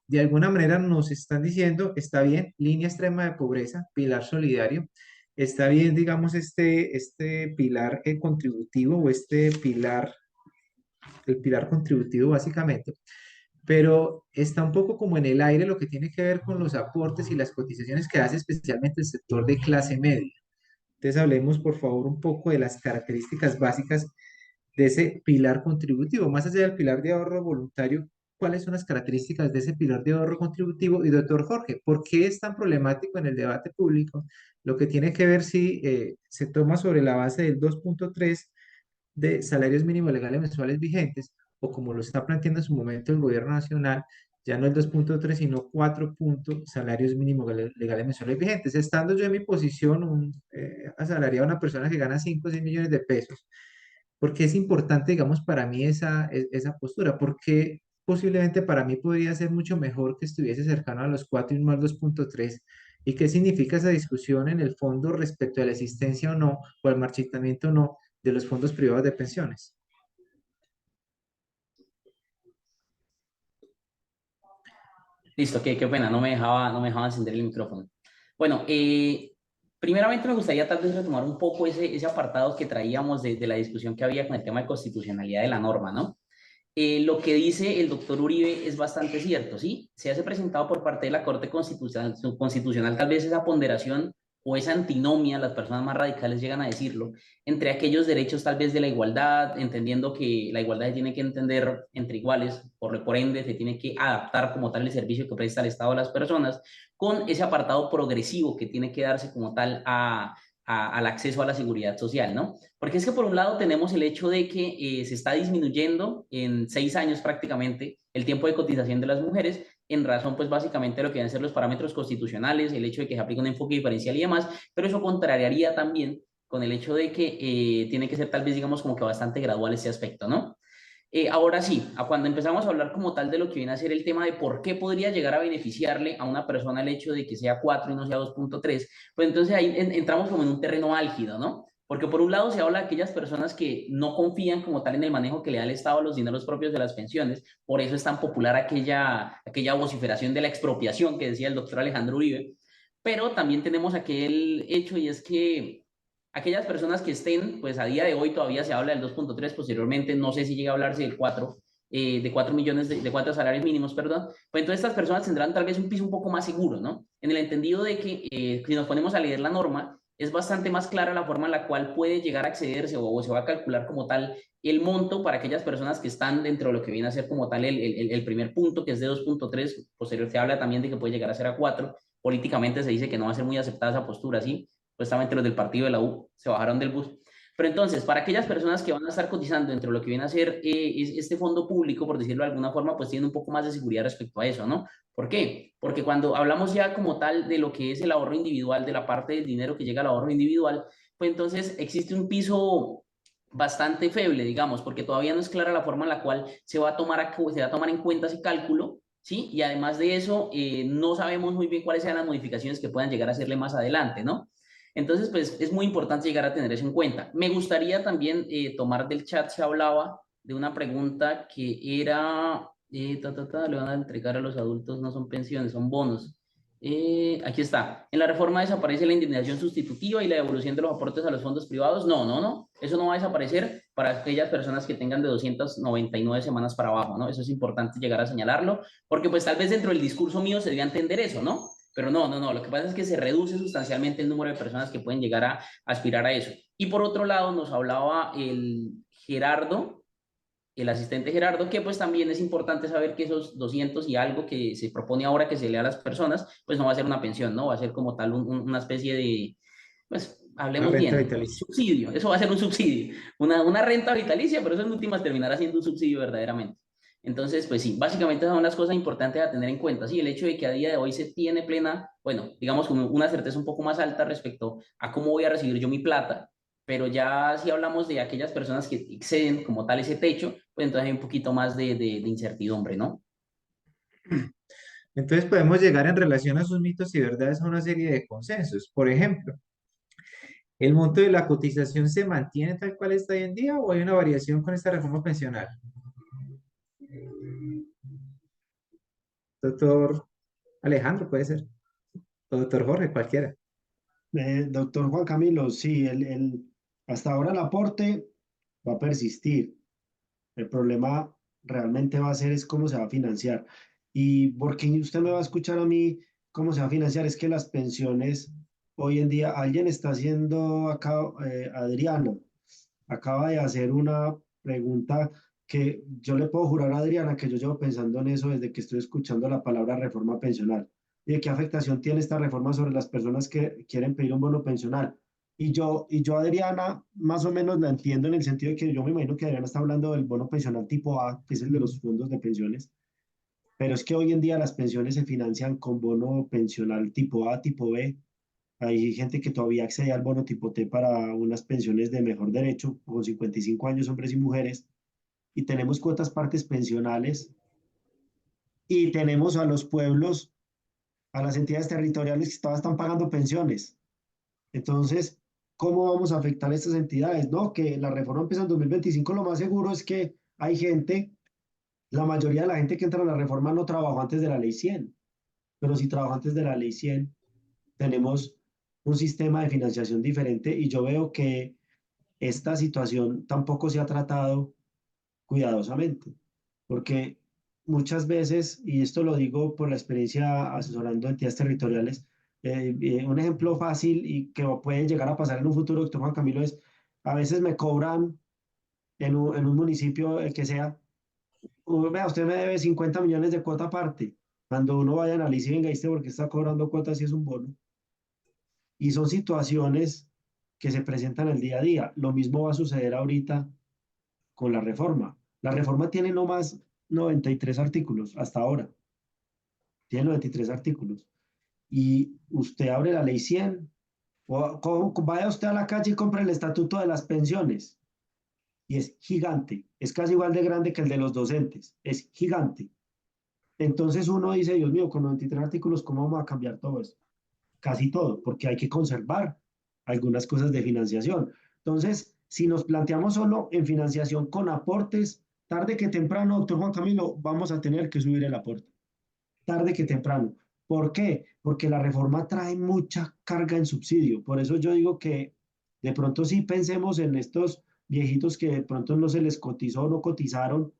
de alguna manera nos están diciendo, está bien, línea extrema de pobreza, pilar solidario, está bien, digamos, este pilar contributivo o este pilar, el pilar contributivo básicamente, pero está un poco como en el aire lo que tiene que ver con los aportes y las cotizaciones que hace especialmente el sector de clase media. Entonces hablemos, por favor, un poco de las características básicas de ese pilar contributivo. Más allá del pilar de ahorro voluntario, cuáles son las características de ese pilar de ahorro contributivo. Y doctor Jorge, ¿por qué es tan problemático en el debate público lo que tiene que ver si se toma sobre la base del 2.3 de salarios mínimos legales mensuales vigentes, o como lo está planteando en su momento el gobierno nacional, ya no el 2.3 sino 4 salarios mínimos legales mensuales vigentes? Estando yo en mi posición, asalariado a una persona que gana 5 o 6 millones de pesos, porque es importante, digamos, para mí esa postura, porque posiblemente para mí podría ser mucho mejor que estuviese cercano a los 4 y no al 2.3. ¿Y qué significa esa discusión en el fondo respecto a la existencia o no, o al marchitamiento o no, de los fondos privados de pensiones? Listo, qué pena, no me dejaba encender el micrófono. Bueno, primeramente me gustaría tal vez retomar un poco ese apartado que traíamos de la discusión que había con el tema de constitucionalidad de la norma, ¿no? Lo que dice el doctor Uribe es bastante cierto, ¿sí? Se hace presentado por parte de la Corte Constitucional tal vez esa ponderación o esa antinomia, las personas más radicales llegan a decirlo, entre aquellos derechos tal vez de la igualdad, entendiendo que la igualdad se tiene que entender entre iguales, por ende se tiene que adaptar como tal el servicio que presta el Estado a las personas, con ese apartado progresivo que tiene que darse como tal al acceso a la seguridad social, ¿no? Porque es que por un lado tenemos el hecho de que se está disminuyendo en 6 años prácticamente el tiempo de cotización de las mujeres en razón pues básicamente de lo que deben ser los parámetros constitucionales, el hecho de que se aplique un enfoque diferencial y demás, pero eso contrariaría también con el hecho de que tiene que ser tal vez digamos como que bastante gradual ese aspecto, ¿no? Ahora sí, cuando empezamos a hablar como tal de lo que viene a ser el tema de por qué podría llegar a beneficiarle a una persona el hecho de que sea 4 y no sea 2.3, pues entonces ahí entramos como en un terreno álgido, ¿no? Porque por un lado se habla de aquellas personas que no confían como tal en el manejo que le da el Estado a los dineros propios de las pensiones, por eso es tan popular aquella vociferación de la expropiación que decía el doctor Alejandro Uribe, pero también tenemos aquel hecho y es que aquellas personas que estén, pues a día de hoy todavía se habla del 2.3, posteriormente no sé si llega a hablarse del 4, de 4 millones, de 4 salarios mínimos, perdón, pues entonces estas personas tendrán tal vez un piso un poco más seguro, ¿no? En el entendido de que si nos ponemos a leer la norma, es bastante más clara la forma en la cual puede llegar a accederse o se va a calcular como tal el monto para aquellas personas que están dentro de lo que viene a ser como tal el primer punto, que es de 2.3, posterior se habla también de que puede llegar a ser a 4, políticamente se dice que no va a ser muy aceptada esa postura, ¿sí? Supuestamente los del partido de la U se bajaron del bus. Pero entonces, para aquellas personas que van a estar cotizando entre lo que viene a ser este fondo público, por decirlo de alguna forma, pues tienen un poco más de seguridad respecto a eso, ¿no? ¿Por qué? Porque cuando hablamos ya como tal de lo que es el ahorro individual, de la parte del dinero que llega al ahorro individual, pues entonces existe un piso bastante feble, digamos, porque todavía no es clara la forma en la cual se va a tomar en cuenta ese cálculo, ¿sí? Y además de eso, no sabemos muy bien cuáles sean las modificaciones que puedan llegar a hacerle más adelante, ¿no? Entonces, pues es muy importante llegar a tener eso en cuenta. Me gustaría también tomar del chat, se hablaba de una pregunta que era, le van a entregar a los adultos, no son pensiones, son bonos. Aquí está. En la reforma desaparece la indemnización sustitutiva y la devolución de los aportes a los fondos privados. No, no, no. Eso no va a desaparecer para aquellas personas que tengan de 299 semanas para abajo, ¿no? Eso es importante llegar a señalarlo, porque pues tal vez dentro del discurso mío se debe entender eso, ¿no? Pero no, no, no. Lo que pasa es que se reduce sustancialmente el número de personas que pueden llegar a aspirar a eso. Y por otro lado, nos hablaba el asistente Gerardo, que pues también es importante saber que esos 200 y algo que se propone ahora que se le a las personas, pues no va a ser una pensión, ¿no? Va a ser como tal una especie de, pues La hablemos renta bien, vitalicia. subsidio, eso va a ser un subsidio, una renta vitalicia, pero eso en últimas terminará siendo un subsidio verdaderamente. Entonces, pues sí, básicamente son las cosas importantes a tener en cuenta. Sí, el hecho de que a día de hoy se tiene plena, bueno, digamos, una certeza un poco más alta respecto a cómo voy a recibir yo mi plata, pero ya si hablamos de aquellas personas que exceden como tal ese techo, pues entonces hay un poquito más de incertidumbre, ¿no? Entonces podemos llegar en relación a sus mitos y verdades a una serie de consensos. Por ejemplo, ¿el monto de la cotización se mantiene tal cual está hoy en día o hay una variación con esta reforma pensional? Doctor Alejandro, puede ser. O doctor Jorge, cualquiera. Doctor Juan Camilo, sí, hasta ahora el aporte va a persistir. El problema realmente va a ser es cómo se va a financiar. Y porque usted me va a escuchar a mí cómo se va a financiar, es que las pensiones hoy en día, alguien está haciendo acá, Adriano, acaba de hacer una pregunta que yo le puedo jurar a Adriana que yo llevo pensando en eso desde que estoy escuchando la palabra reforma pensional. ¿Y de qué afectación tiene esta reforma sobre las personas que quieren pedir un bono pensional? Y yo Adriana, más o menos la entiendo en el sentido de que yo me imagino que Adriana está hablando del bono pensional tipo A, que es el de los fondos de pensiones, pero es que hoy en día las pensiones se financian con bono pensional tipo A, tipo B. Hay gente que todavía accede al bono tipo T para unas pensiones de mejor derecho, con 55 años, hombres y mujeres, y tenemos cuotas partes pensionales y tenemos a los pueblos, a las entidades territoriales que todas están pagando pensiones. Entonces, ¿cómo vamos a afectar a estas entidades? No, que la reforma empieza en 2025, lo más seguro es que hay gente, la mayoría de la gente que entra a la reforma no trabajó antes de la ley 100, pero si trabajó antes de la ley 100, tenemos un sistema de financiación diferente y yo veo que esta situación tampoco se ha tratado cuidadosamente, porque muchas veces, y esto lo digo por la experiencia asesorando entidades territoriales, un ejemplo fácil y que puede llegar a pasar en un futuro, doctor Juan Camilo, es a veces me cobran en un municipio, el que sea, vea, usted me debe 50 millones de cuota aparte. Cuando uno vaya a analizar y venga, ¿viste por qué está cobrando cuotas si es un bono? Y son situaciones que se presentan el día a día. Lo mismo va a suceder ahorita con la reforma. La reforma tiene no más 93 artículos hasta ahora. Tiene 93 artículos. Y usted abre la ley 100, vaya usted a la calle y compre el estatuto de las pensiones. Y es gigante. Es casi igual de grande que el de los docentes. Es gigante. Entonces uno dice, Dios mío, con 93 artículos, ¿cómo vamos a cambiar todo eso? Casi todo, porque hay que conservar algunas cosas de financiación. Entonces, si nos planteamos solo en financiación con aportes, tarde que temprano, doctor Juan Camilo, vamos a tener que subir el aporte. Tarde que temprano. ¿Por qué? Porque la reforma trae mucha carga en subsidio. Por eso yo digo que de pronto sí pensemos en estos viejitos que de pronto no se les cotizó o no cotizaron,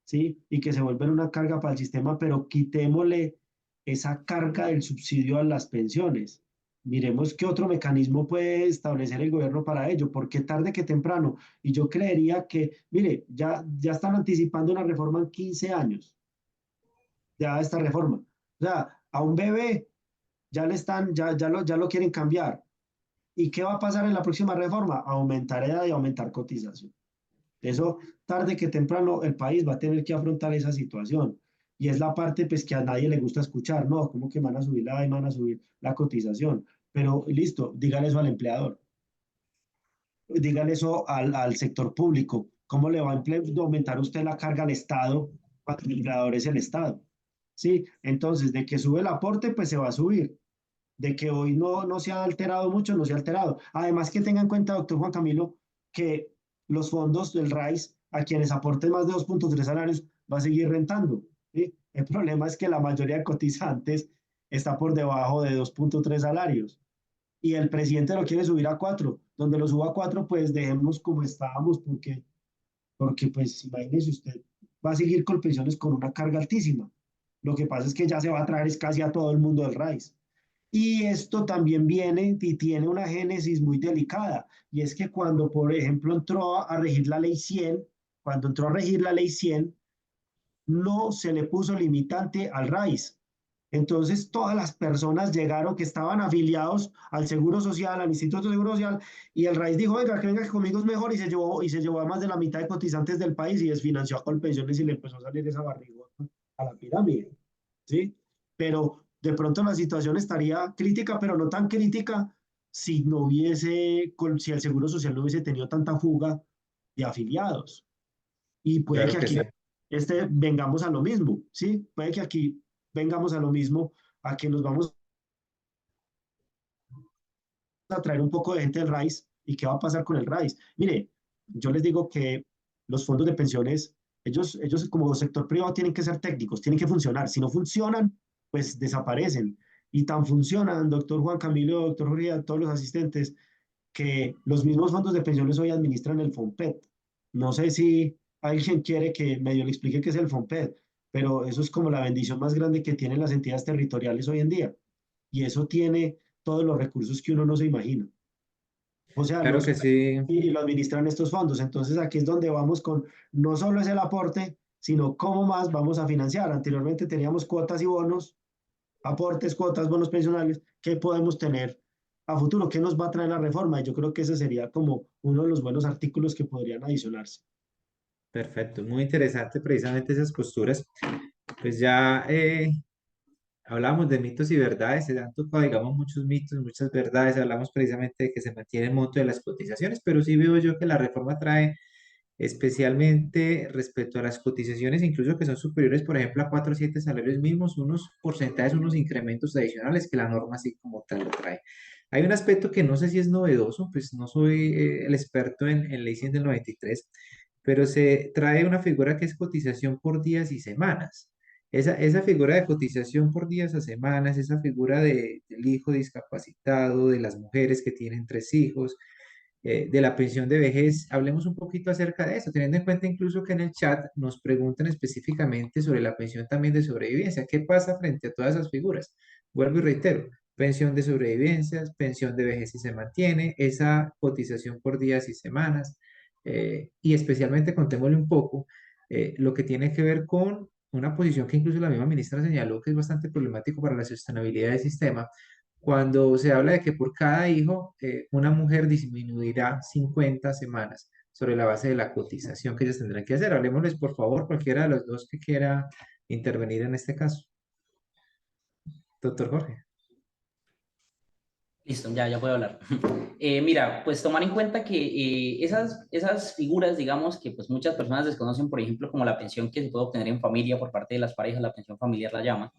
¿sí? Y que se vuelven una carga para el sistema, pero quitémosle esa carga del subsidio a las pensiones. Miremos qué otro mecanismo puede establecer el gobierno para ello, porque tarde que temprano. Y yo creería que, mire, ya están anticipando una reforma en 15 años, ya esta reforma. O sea, a un bebé ya lo quieren cambiar. ¿Y qué va a pasar en la próxima reforma? Aumentar edad y aumentar cotización. Eso, tarde que temprano, el país va a tener que afrontar esa situación. Y es la parte pues, que a nadie le gusta escuchar, ¿no? ¿Cómo que van a subir van a subir la cotización? Pero listo, dígale eso al empleador, dígale eso al sector público. ¿Cómo le va a aumentar usted la carga al Estado cuando el empleador es el Estado? ¿Sí? Entonces, de que sube el aporte, pues se va a subir. De que hoy no se ha alterado mucho, no se ha alterado. Además que tenga en cuenta, doctor Juan Camilo, que los fondos del RAIS, a quienes aporten más de 2.3 salarios, va a seguir rentando. ¿Sí? El problema es que la mayoría de cotizantes está por debajo de 2.3 salarios. Y el presidente lo quiere subir a 4. Donde lo suba a 4, pues dejemos como estábamos, porque pues imagínese usted, va a seguir con pensiones con una carga altísima. Lo que pasa es que ya se va a traer es casi a todo el mundo del RAIS. Y esto también viene y tiene una génesis muy delicada, y es que cuando, por ejemplo, entró a regir la ley 100, cuando entró a regir la ley 100, no se le puso limitante al RAIS. Entonces, todas las personas llegaron que estaban afiliados al Seguro Social, al Instituto de Seguro Social, y el RAIS dijo, venga, que venga que conmigo es mejor, y se llevó a más de la mitad de cotizantes del país y desfinanció con pensiones y le empezó a salir esa barrigota a la pirámide, ¿sí? Pero de pronto la situación estaría crítica, pero no tan crítica si el Seguro Social no hubiese tenido tanta fuga de afiliados. Y puede que Claro que aquí sí. vengamos a lo mismo, ¿sí? Puede que aquí vengamos a lo mismo, a que nos vamos a traer un poco de gente del RAIS. ¿Y qué va a pasar con el RAIS? Mire, yo les digo que los fondos de pensiones, ellos como sector privado tienen que ser técnicos, tienen que funcionar. Si no funcionan, pues desaparecen. Y tan funcionan, doctor Juan Camilo, doctor Jorge, todos los asistentes, que los mismos fondos de pensiones hoy administran el FOMPET. No sé si alguien quiere que medio le explique qué es el FOMPET, pero eso es como la bendición más grande que tienen las entidades territoriales hoy en día. Y eso tiene todos los recursos que uno no se imagina. O sea, Claro que sí. y lo administran estos fondos. Entonces aquí es donde vamos con, no solo es el aporte, sino cómo más vamos a financiar. Anteriormente teníamos cuotas y bonos, aportes, cuotas, bonos pensionales. ¿Qué podemos tener a futuro? ¿Qué nos va a traer la reforma? Y yo creo que ese sería como uno de los buenos artículos que podrían adicionarse. Perfecto, muy interesante precisamente esas posturas. Pues ya hablamos de mitos y verdades, se han tocado, digamos, muchos mitos, muchas verdades, hablamos precisamente de que se mantiene el monto de las cotizaciones, pero sí veo yo que la reforma trae especialmente respecto a las cotizaciones, incluso que son superiores, por ejemplo, a 4 o 7 salarios mínimos, unos porcentajes, unos incrementos adicionales que la norma así como tal lo trae. Hay un aspecto que no sé si es novedoso, pues no soy el experto en ley 100 del 93, pero se trae una figura que es cotización por días y semanas. Esa figura de cotización por días a semanas, esa figura del hijo discapacitado, de las mujeres que tienen 3 hijos, de la pensión de vejez, hablemos un poquito acerca de eso, teniendo en cuenta incluso que en el chat nos preguntan específicamente sobre la pensión también de sobrevivencia. ¿Qué pasa frente a todas esas figuras? Vuelvo y reitero, pensión de sobrevivencia, pensión de vejez si se mantiene, esa cotización por días y semanas, y especialmente contémosle un poco lo que tiene que ver con una posición que incluso la misma ministra señaló que es bastante problemático para la sostenibilidad del sistema, cuando se habla de que por cada hijo una mujer disminuirá 50 semanas sobre la base de la cotización que ellos tendrán que hacer. Hablemosles, por favor, cualquiera de los dos que quiera intervenir en este caso. Doctor Jorge. Listo, ya puedo hablar. Mira, pues tomar en cuenta que esas figuras, digamos, que pues muchas personas desconocen, por ejemplo, como la pensión que se puede obtener en familia por parte de las parejas, la pensión familiar la llaman,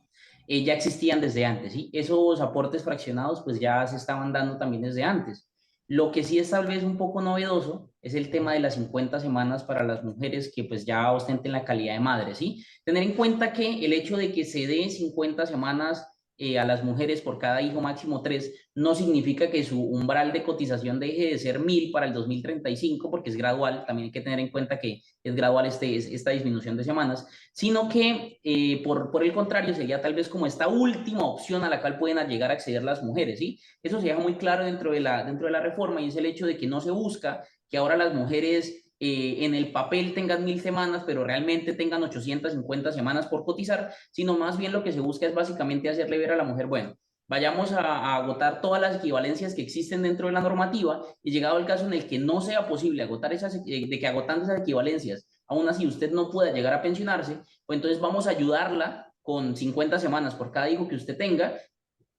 ya existían desde antes, ¿sí? Esos aportes fraccionados pues ya se estaban dando también desde antes. Lo que sí es tal vez un poco novedoso es el tema de las 50 semanas para las mujeres que pues ya ostenten la calidad de madre, ¿sí? Tener en cuenta que el hecho de que se dé 50 semanas a las mujeres por cada hijo, máximo 3, no significa que su umbral de cotización deje de ser 1.000 para el 2035, porque es gradual, también hay que tener en cuenta que es gradual esta disminución de semanas, sino que por el contrario sería tal vez como esta última opción a la cual pueden llegar a acceder las mujeres, ¿sí? Eso se deja muy claro dentro de la reforma, y es el hecho de que no se busca que ahora las mujeres en el papel tengan 1.000 semanas, pero realmente tengan 850 semanas por cotizar, sino más bien lo que se busca es básicamente hacerle ver a la mujer, bueno, vayamos a agotar todas las equivalencias que existen dentro de la normativa, y llegado el caso en el que no sea posible agotar de que agotando esas equivalencias, aún así usted no pueda llegar a pensionarse, pues entonces vamos a ayudarla con 50 semanas por cada hijo que usted tenga,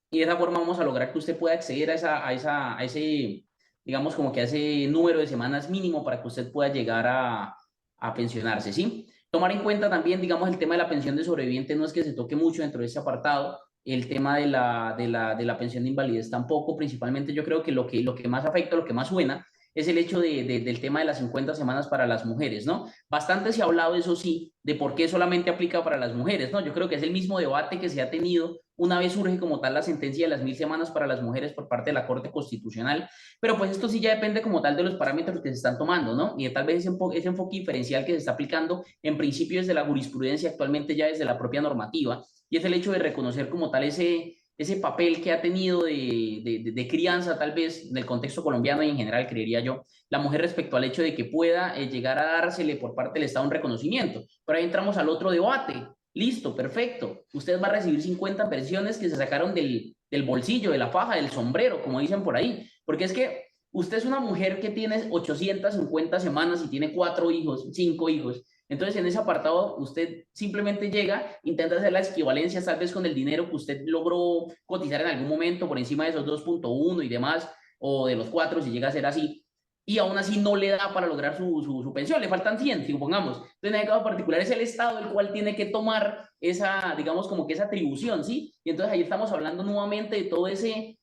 y de esa forma vamos a lograr que usted pueda acceder a ese, digamos, como que a ese número de semanas mínimo para que usted pueda llegar a pensionarse, ¿sí? Tomar en cuenta también, digamos, el tema de la pensión de sobreviviente no es que se toque mucho dentro de ese apartado, el tema de la pensión de invalidez tampoco, principalmente yo creo que lo que más afecta, lo que más suena, es el hecho del tema de las 50 semanas para las mujeres, ¿no? Bastante se ha hablado, eso sí, de por qué solamente aplica para las mujeres, ¿no? Yo creo que es el mismo debate que se ha tenido una vez surge como tal la sentencia de las 1.000 semanas para las mujeres por parte de la Corte Constitucional, pero pues esto sí ya depende como tal de los parámetros que se están tomando, ¿no? Y de tal vez ese enfoque diferencial que se está aplicando en principio desde la jurisprudencia, actualmente ya desde la propia normativa, y es el hecho de reconocer como tal ese papel que ha tenido de crianza, tal vez, en el contexto colombiano y en general, creería yo, la mujer respecto al hecho de que pueda llegar a dársele por parte del Estado un reconocimiento. Pero ahí entramos al otro debate. Listo, perfecto. Usted va a recibir 50 pensiones que se sacaron del bolsillo, de la faja, del sombrero, como dicen por ahí. Porque es que usted es una mujer que tiene 850 semanas y tiene 4 hijos, 5 hijos. Entonces, en ese apartado, usted simplemente llega, intenta hacer las equivalencias tal vez con el dinero que usted logró cotizar en algún momento por encima de esos 2.1 y demás, o de los 4 si llega a ser así, y aún así no le da para lograr su pensión, le faltan 100, supongamos. Entonces, en el caso particular es el Estado el cual tiene que tomar esa, digamos, como que esa atribución, ¿sí? Y entonces ahí estamos hablando nuevamente de todo ese,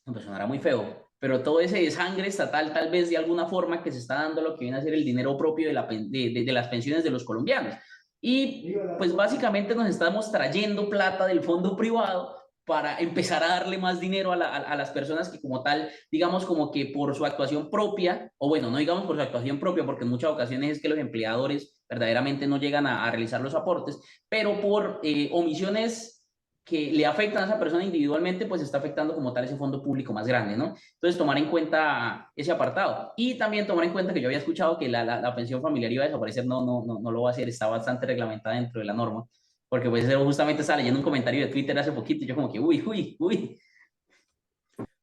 pues sonará muy feo, pero todo ese desangre estatal tal vez de alguna forma que se está dando lo que viene a ser el dinero propio de las pensiones de los colombianos. Y pues básicamente nos estamos trayendo plata del fondo privado para empezar a darle más dinero a las personas que como tal, digamos como que por su actuación propia, o bueno, no digamos por su actuación propia, porque en muchas ocasiones es que los empleadores verdaderamente no llegan a realizar los aportes, pero por omisiones que le afectan a esa persona individualmente, pues está afectando como tal ese fondo público más grande, ¿no? Entonces, tomar en cuenta ese apartado. Y también tomar en cuenta que yo había escuchado que la pensión familiar iba a desaparecer, no lo va a hacer, está bastante reglamentada dentro de la norma, porque pues justamente estaba leyendo un comentario de Twitter hace poquito y yo como que, uy.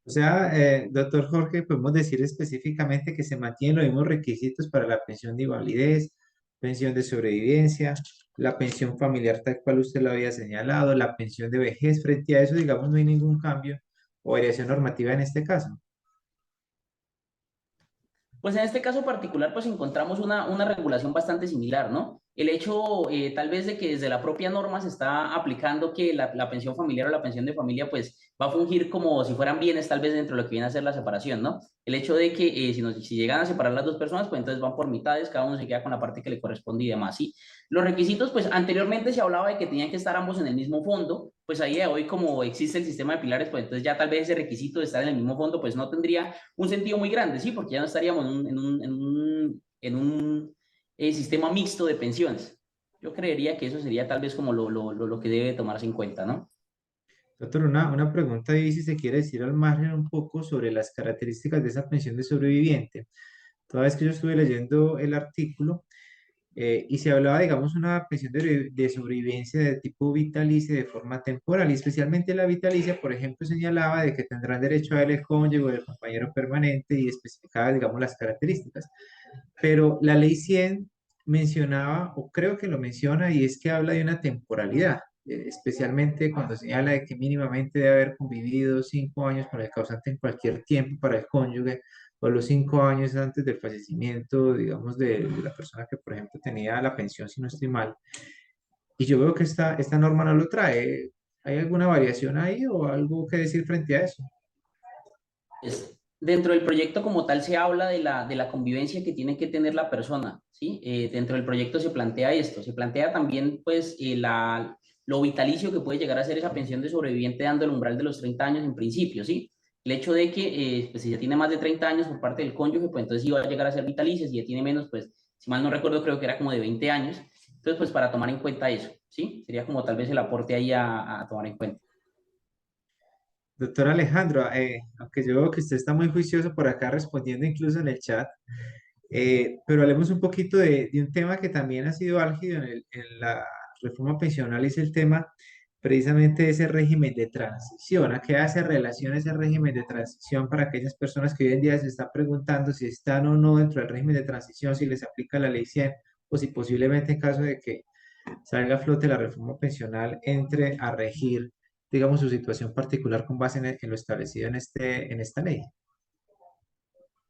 O sea, doctor Jorge, podemos decir específicamente que se mantienen los mismos requisitos para la pensión de invalidez, pensión de sobrevivencia, la pensión familiar tal cual usted lo había señalado, la pensión de vejez. Frente a eso, digamos, no hay ningún cambio o variación normativa en este caso. Pues en este caso particular, pues encontramos una regulación bastante similar, ¿no? El hecho tal vez de que desde la propia norma se está aplicando que la pensión familiar o la pensión de familia pues va a fungir como si fueran bienes tal vez dentro de lo que viene a ser la separación, ¿no? El hecho de que si llegan a separar las dos personas, pues entonces van por mitades, cada uno se queda con la parte que le corresponde y demás, ¿sí? Los requisitos, pues anteriormente se hablaba de que tenían que estar ambos en el mismo fondo, pues ahí de hoy como existe el sistema de pilares, pues entonces ya tal vez ese requisito de estar en el mismo fondo pues no tendría un sentido muy grande, ¿sí? Porque ya no estaríamos en un sistema mixto de pensiones. Yo creería que eso sería tal vez como lo que debe tomarse en cuenta, ¿no? Doctor, una pregunta y si se quiere decir al margen un poco sobre las características de esa pensión de sobreviviente. Toda vez que yo estuve leyendo el artículo, y se hablaba, digamos, una pensión de sobrevivencia de tipo vitalicia de forma temporal, y especialmente la vitalicia, por ejemplo, señalaba de que tendrán derecho a él el cónyuge o el compañero permanente y especificaba, digamos, las características. Pero la ley 100 mencionaba, o creo que lo menciona, y es que habla de una temporalidad, especialmente cuando señala de que mínimamente debe haber convivido 5 años con el causante en cualquier tiempo para el cónyuge, o los 5 años antes del fallecimiento, digamos, de la persona que, por ejemplo, tenía la pensión, si no estoy mal. Y yo veo que esta norma no lo trae. ¿Hay alguna variación ahí o algo que decir frente a eso? Dentro del proyecto como tal se habla de la convivencia que tiene que tener la persona, ¿sí? Dentro del proyecto se plantea esto, se plantea también pues lo vitalicio que puede llegar a ser esa pensión de sobreviviente dando el umbral de los 30 años en principio, ¿sí? El hecho de que pues, si ya tiene más de 30 años por parte del cónyuge, pues entonces iba a llegar a ser vitalicio, si ya tiene menos, pues si mal no recuerdo creo que era como de 20 años, entonces pues para tomar en cuenta eso, ¿sí? Sería como tal vez el aporte ahí a tomar en cuenta. Doctor Alejandro, aunque yo veo que usted está muy juicioso por acá respondiendo incluso en el chat, pero hablemos un poquito de un tema que también ha sido álgido en la reforma pensional, y es el tema precisamente de ese régimen de transición. ¿A qué hace relación ese régimen de transición para aquellas personas que hoy en día se están preguntando si están o no dentro del régimen de transición, si les aplica la ley 100 o si posiblemente en caso de que salga a flote la reforma pensional entre a regir, digamos, su situación particular con base en lo establecido en esta ley?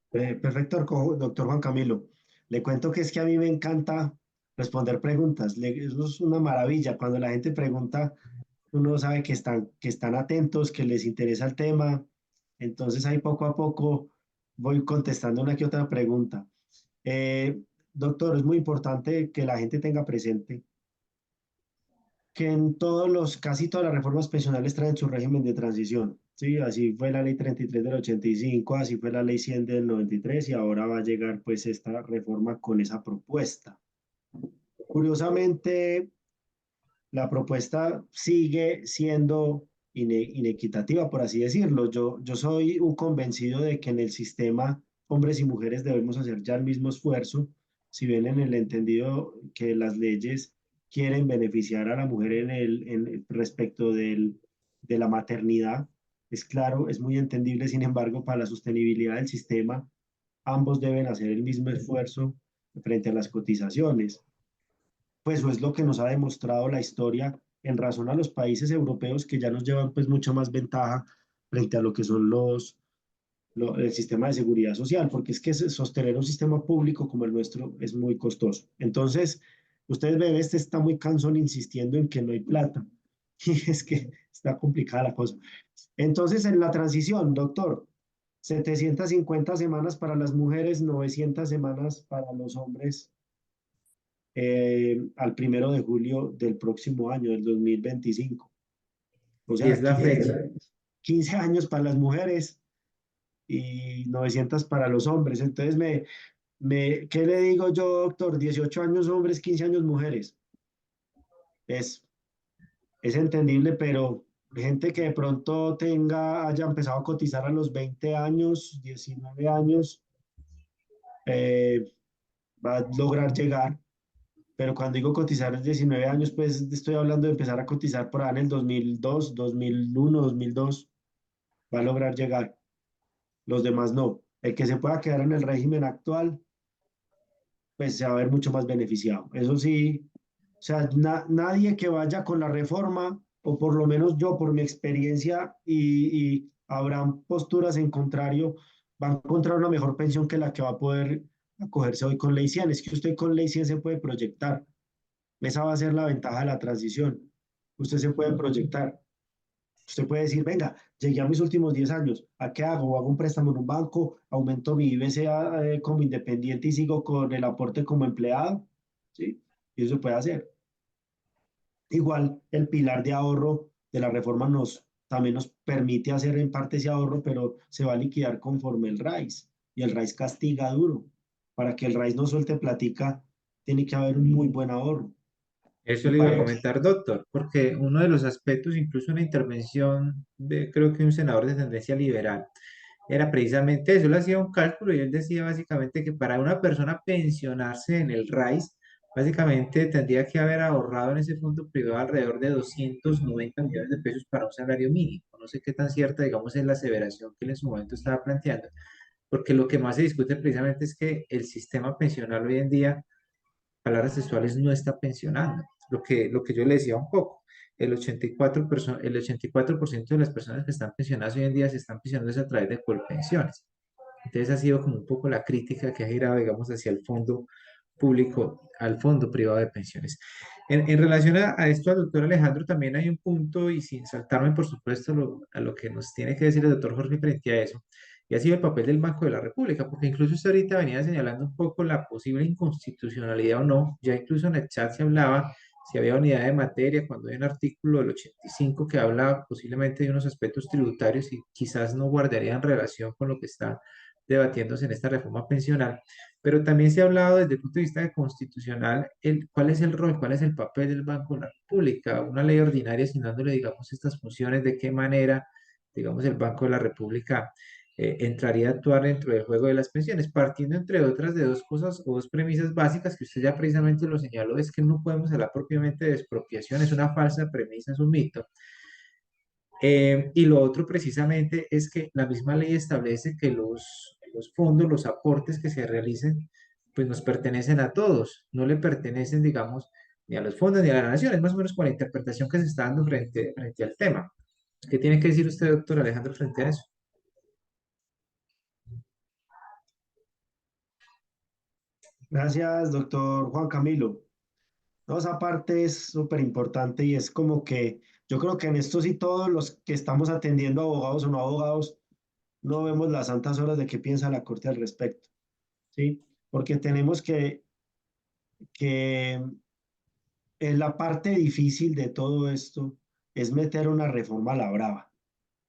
Perfecto, doctor Juan Camilo. Le cuento que es que a mí me encanta responder preguntas. Eso es una maravilla. Cuando la gente pregunta, uno sabe que están atentos, que les interesa el tema. Entonces ahí poco a poco voy contestando una que otra pregunta. Doctor, es muy importante que la gente tenga presente que casi todas las reformas pensionales traen su régimen de transición. Sí, así fue la ley 33 del 85, así fue la ley 100 del 93 y ahora va a llegar pues esta reforma con esa propuesta. Curiosamente, la propuesta sigue siendo inequitativa, por así decirlo. Yo soy un convencido de que en el sistema hombres y mujeres debemos hacer ya el mismo esfuerzo, si bien en el entendido que las leyes quieren beneficiar a la mujer respecto de la maternidad. Es claro, es muy entendible, sin embargo, para la sostenibilidad del sistema, ambos deben hacer el mismo esfuerzo frente a las cotizaciones. Pues eso es lo que nos ha demostrado la historia en razón a los países europeos que ya nos llevan pues mucho más ventaja frente a lo que son el sistema de seguridad social, porque es que sostener un sistema público como el nuestro es muy costoso. Entonces, ustedes ven, este está muy cansón insistiendo en que no hay plata. Y es que está complicada la cosa. Entonces, en la transición, doctor, 750 semanas para las mujeres, 900 semanas para los hombres al 1 de julio del próximo año, del 2025. O Sí, es sea, la fecha. 15 años para las mujeres y 900 para los hombres. Entonces, ¿qué le digo yo, doctor? 18 años hombres, 15 años mujeres. Es es entendible, pero gente que de pronto haya empezado a cotizar a los 20 años, 19 años, eh, va a lograr llegar. Pero cuando digo cotizar a los 19 años, pues estoy hablando de empezar a cotizar por ahí en el 2002, 2001, 2002, va a lograr llegar. Los demás no. El que se pueda quedar en el régimen actual, pues se va a ver mucho más beneficiado. Eso sí, o sea, nadie que vaya con la reforma, o por lo menos yo, por mi experiencia, y habrán posturas en contrario, va a encontrar una mejor pensión que la que va a poder acogerse hoy con Ley 100. Es que usted con Ley 100 se puede proyectar. Esa va a ser la ventaja de la transición. Usted se puede proyectar. Usted puede decir, venga, llegué a mis últimos 10 años, ¿a qué hago? ¿Hago un préstamo en un banco? ¿Aumento mi IBCA como independiente y sigo con el aporte como empleado? ¿Sí? Y eso se puede hacer. Igual, el pilar de ahorro de la reforma también nos permite hacer en parte ese ahorro, pero se va a liquidar conforme el RAIS. Y el RAIS castiga duro. Para que el RAIS no suelte platica, tiene que haber un muy buen ahorro. Eso Y le iba a para eso, comentar, doctor, porque uno de los aspectos, incluso una intervención de, creo que un senador de tendencia liberal, era precisamente eso. Él hacía un cálculo y él decía básicamente que para una persona pensionarse en el RAIS, básicamente tendría que haber ahorrado en ese fondo privado alrededor de 290 millones de pesos para un salario mínimo. No sé qué tan cierta, digamos, es la aseveración que él en su momento estaba planteando, porque lo que más se discute precisamente es que el sistema pensional hoy en día, palabras textuales, no está pensionando. Lo que yo le decía un poco, el 84% de las personas que están pensionadas hoy en día se están pensionando a través de colpensiones. Entonces ha sido como un poco la crítica que ha girado, digamos, hacia el fondo público, al fondo privado de pensiones. En relación a esto, al doctor Alejandro, también hay un punto, y sin saltarme, por supuesto, a lo que nos tiene que decir el doctor Jorge frente a eso, y ha sido el papel del Banco de la República, porque incluso usted ahorita venía señalando un poco la posible inconstitucionalidad o no, ya incluso en el chat se hablaba si había unidad de materia, cuando hay un artículo del 85 que habla posiblemente de unos aspectos tributarios y quizás no guardarían relación con lo que está debatiéndose en esta reforma pensional, pero también se ha hablado desde el punto de vista constitucional, cuál es el rol, cuál es el papel del Banco de la República, una ley ordinaria asignándole, digamos, estas funciones, de qué manera, digamos, el Banco de la República entraría a actuar dentro del juego de las pensiones, partiendo entre otras de dos cosas o dos premisas básicas que usted ya precisamente lo señaló, es que no podemos hablar propiamente de expropiación, es una falsa premisa, es un mito. Y lo otro precisamente es que la misma ley establece que los fondos, los aportes que se realicen, pues nos pertenecen a todos, no le pertenecen, digamos, ni a los fondos ni a la nación, es más o menos con la interpretación que se está dando frente al tema. ¿Qué tiene que decir usted, doctor Alejandro, frente a eso? gracias, doctor Juan Camilo. No, esa parte es súper importante y es como que yo creo que en esto sí todos los que estamos atendiendo abogados o no abogados, no vemos las santas horas de qué piensa la Corte al respecto, ¿sí? Porque tenemos que la parte difícil de todo esto es meter una reforma a la brava,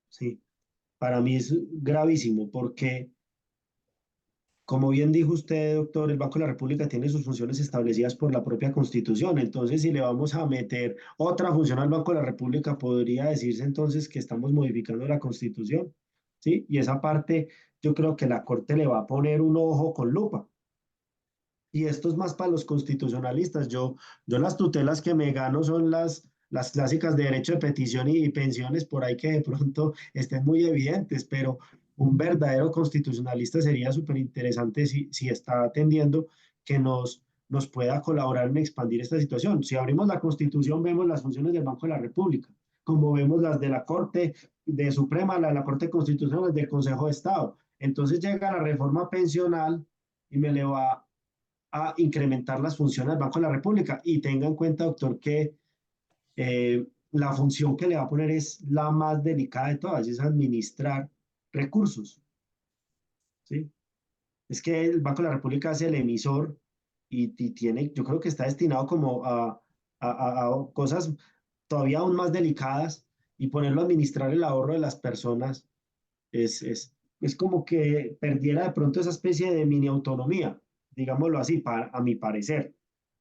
¿sí? Para mí es gravísimo porque, como bien dijo usted, doctor, el Banco de la República tiene sus funciones establecidas por la propia Constitución. Entonces, si le vamos a meter otra función al Banco de la República, podría decirse entonces que estamos modificando la Constitución, ¿sí? Y esa parte yo creo que la Corte le va a poner un ojo con lupa. Y esto es más para los constitucionalistas. Yo las tutelas que me gano son las clásicas de derecho de petición y pensiones por ahí que de pronto estén muy evidentes, pero un verdadero constitucionalista sería súper interesante si está atendiendo que nos pueda colaborar en expandir esta situación. Si abrimos la Constitución, vemos las funciones del Banco de la República, como vemos las de la Corte de Suprema, la de la Corte Constitucional, del Consejo de Estado. Entonces llega la reforma pensional y me le va a incrementar las funciones del Banco de la República. Y tenga en cuenta, doctor, que la función que le va a poner es la más delicada de todas, es administrar recursos, ¿sí? Es que el Banco de la República es el emisor y tiene, yo creo que está destinado como a cosas todavía aún más delicadas y ponerlo a administrar el ahorro de las personas es, es, es como que perdiera de pronto esa especie de mini autonomía, digámoslo así, a mi parecer.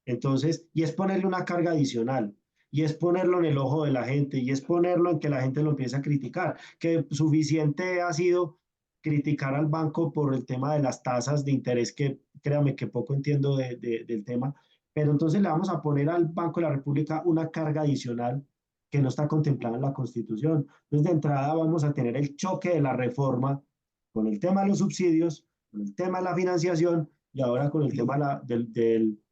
Entonces, y es ponerle una carga adicional. y es ponerlo en el ojo de la gente, y es ponerlo en que la gente lo empiece a criticar, que suficiente ha sido criticar al banco por el tema de las tasas de interés, que créame que poco entiendo del tema, pero entonces le vamos a poner al Banco de la República una carga adicional que no está contemplada en la Constitución. Entonces, de entrada vamos a tener el choque de la reforma con el tema de los subsidios, con el tema de la financiación y ahora con el tema del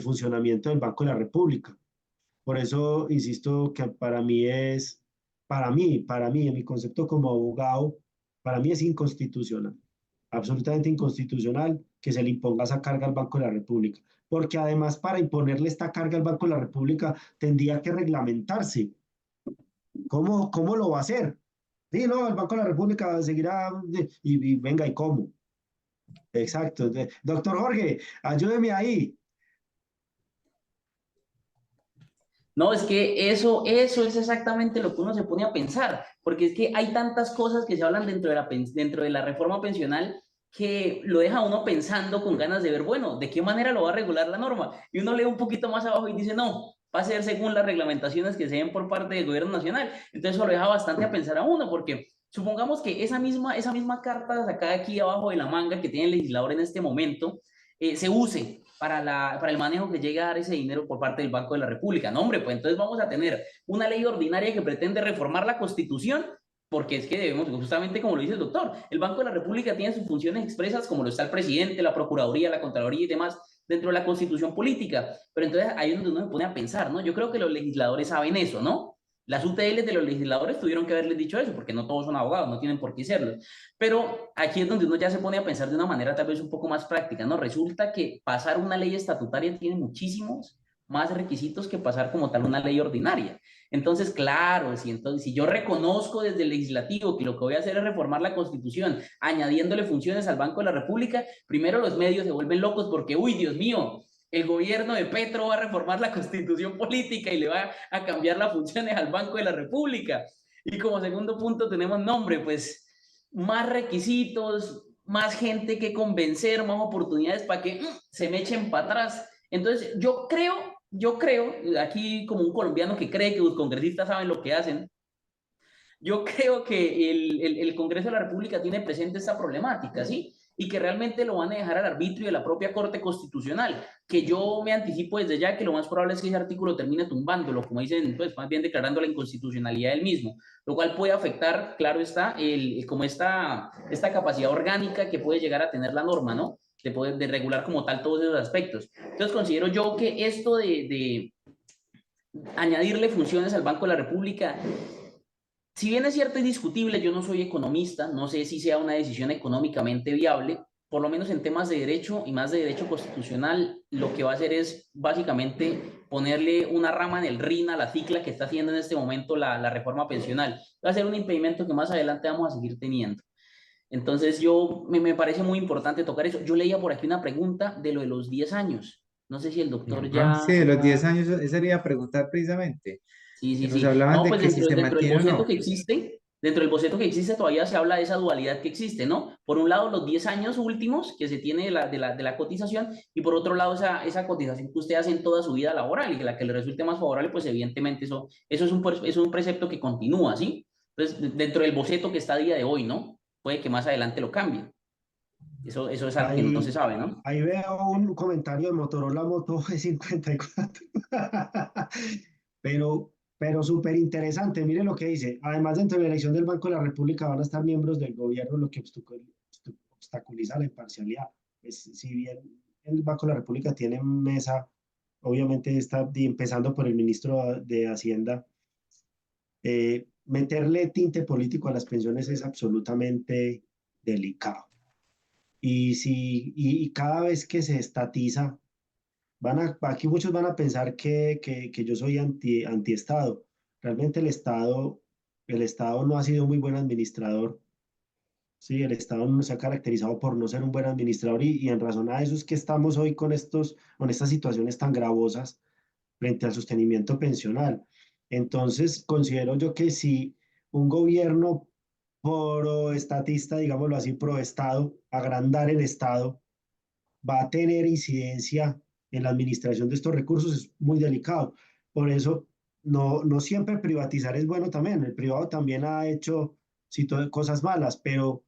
funcionamiento del Banco de la República. Por eso insisto que para mí, en mi concepto como abogado, para mí es inconstitucional, absolutamente inconstitucional que se le imponga esa carga al Banco de la República. Porque además para imponerle esta carga al Banco de la República tendría que reglamentarse. ¿Cómo lo va a hacer? Sí, no, el Banco de la República seguirá y venga, ¿y cómo? Exacto. Doctor Jorge, ayúdeme ahí. No, es que eso es exactamente lo que uno se pone a pensar, porque es que hay tantas cosas que se hablan dentro de la reforma pensional que lo deja a uno pensando con ganas de ver, bueno, ¿de qué manera lo va a regular la norma? Y uno lee un poquito más abajo y dice, no, va a ser según las reglamentaciones que se den por parte del gobierno nacional. Entonces eso lo deja bastante a pensar a uno, porque supongamos que esa misma carta sacada aquí abajo de la manga que tiene el legislador en este momento, se use para el manejo que llega a dar ese dinero por parte del Banco de la República. No, hombre, pues entonces vamos a tener una ley ordinaria que pretende reformar la Constitución, porque es que debemos, justamente como lo dice el doctor, el Banco de la República tiene sus funciones expresas, como lo está el presidente, la Procuraduría, la Contraloría y demás, dentro de la Constitución política. Pero entonces ahí es donde uno se pone a pensar, ¿no? Yo creo que los legisladores saben eso, ¿no? Las UTLs de los legisladores tuvieron que haberles dicho eso, porque no todos son abogados, no tienen por qué serlo. Pero aquí es donde uno ya se pone a pensar de una manera tal vez un poco más práctica, ¿no? Resulta que pasar una ley estatutaria tiene muchísimos más requisitos que pasar como tal una ley ordinaria. Entonces, claro, si yo reconozco desde el legislativo que lo que voy a hacer es reformar la Constitución, añadiéndole funciones al Banco de la República, primero los medios se vuelven locos porque, uy, Dios mío, el gobierno de Petro va a reformar la Constitución política y le va a cambiar las funciones al Banco de la República. Y como segundo punto tenemos nombre, pues más requisitos, más gente que convencer, más oportunidades para que se me echen para atrás. Entonces, yo creo, aquí como un colombiano que cree que los congresistas saben lo que hacen, yo creo que el Congreso de la República tiene presente esta problemática, ¿sí? Y que realmente lo van a dejar al arbitrio de la propia Corte Constitucional, que yo me anticipo desde ya que lo más probable es que ese artículo termine tumbándolo, como dicen, pues más bien declarando la inconstitucionalidad del mismo, lo cual puede afectar, claro está, como esta capacidad orgánica que puede llegar a tener la norma, ¿no? De regular como tal todos esos aspectos. Entonces considero yo que esto de añadirle funciones al Banco de la República, si bien es cierto y discutible, yo no soy economista, no sé si sea una decisión económicamente viable, por lo menos en temas de derecho y más de derecho constitucional, lo que va a hacer es básicamente ponerle una rama en el RIN a la cicla que está haciendo en este momento la reforma pensional. Va a ser un impedimento que más adelante vamos a seguir teniendo. Entonces me parece muy importante tocar eso. Yo leía por aquí una pregunta de lo de los 10 años. No sé si el doctor Ajá, ya... sí, de los 10 años, esa sería a preguntar precisamente, Sí, que sí, nos sí. hablaban No, de pues que si se dentro del mantiene o boceto no. que existe, todavía se habla de esa dualidad que existe, ¿no? Por un lado, los 10 años últimos que se tiene de la cotización y por otro lado, esa cotización que usted hace en toda su vida laboral y que la que le resulte más favorable, pues evidentemente eso es un precepto que continúa, ¿sí? Entonces, dentro del boceto que está a día de hoy, ¿no? Puede que más adelante lo cambie. Eso es algo que no se Ahí, sabe, ¿no? ahí veo un comentario de Motorola Moto G54. Pero súper interesante. Mire lo que dice. Además, dentro de la elección del Banco de la República van a estar miembros del gobierno, lo que obstaculiza la imparcialidad. Pues, si bien el Banco de la República tiene mesa, obviamente está empezando por el ministro de Hacienda. Meterle tinte político a las pensiones es absolutamente delicado. Y cada vez que se estatiza, aquí muchos van a pensar que yo soy anti-Estado. Realmente el Estado no ha sido muy buen administrador. Sí, el Estado no se ha caracterizado por no ser un buen administrador y en razón a eso es que estamos hoy con estas situaciones tan gravosas frente al sostenimiento pensional. Entonces, considero yo que si un gobierno estatista, digámoslo así, pro Estado, agrandar el Estado, va a tener incidencia en la administración de estos recursos, es muy delicado. Por eso no siempre privatizar es bueno también. El privado también ha hecho cosas malas, pero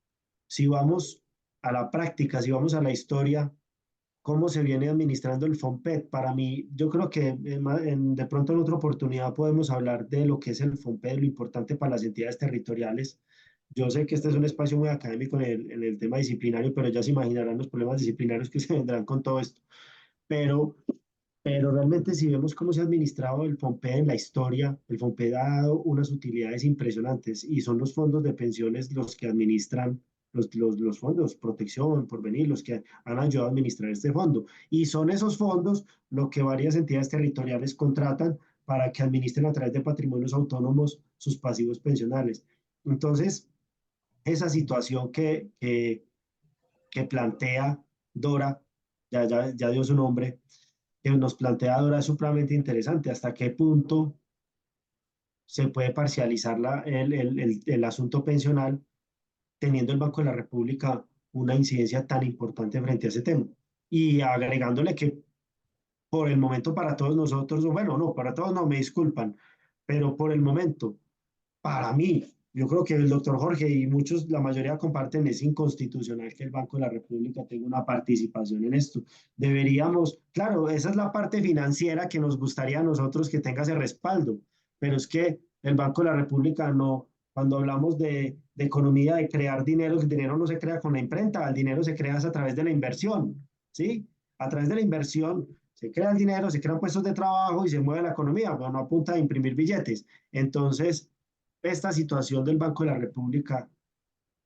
si vamos a la práctica, si vamos a la historia, cómo se viene administrando el FOMPET. Para mí, yo creo que de pronto en otra oportunidad podemos hablar de lo que es el FOMPET, lo importante para las entidades territoriales. Yo sé que este es un espacio muy académico en el tema disciplinario, pero ya se imaginarán los problemas disciplinarios que se vendrán con todo esto. Pero pero realmente si vemos cómo se ha administrado el FOMPED en la historia, el FOMPED ha dado unas utilidades impresionantes y son los fondos de pensiones los que administran los fondos, protección, porvenir, los que han ayudado a administrar este fondo. Y son esos fondos lo que varias entidades territoriales contratan para que administren a través de patrimonios autónomos sus pasivos pensionales. Entonces, esa situación que plantea Dora, ya dio su nombre, que nos plantea Dora es supremamente interesante. ¿Hasta qué punto se puede parcializar el asunto pensional teniendo el Banco de la República una incidencia tan importante frente a ese tema? Y agregándole que por el momento para todos nosotros, o bueno, no, para todos no, me disculpan, pero por el momento para mí, yo creo que el doctor Jorge y muchos, la mayoría comparten, es inconstitucional que el Banco de la República tenga una participación en esto. Deberíamos, claro, esa es la parte financiera que nos gustaría a nosotros que tenga ese respaldo, pero es que el Banco de la República no, cuando hablamos de economía, de crear dinero, el dinero no se crea con la imprenta, el dinero se crea a través de la inversión, ¿sí? A través de la inversión se crea el dinero, se crean puestos de trabajo y se mueve la economía, pero no a punta de imprimir billetes. Entonces, esta situación del Banco de la República,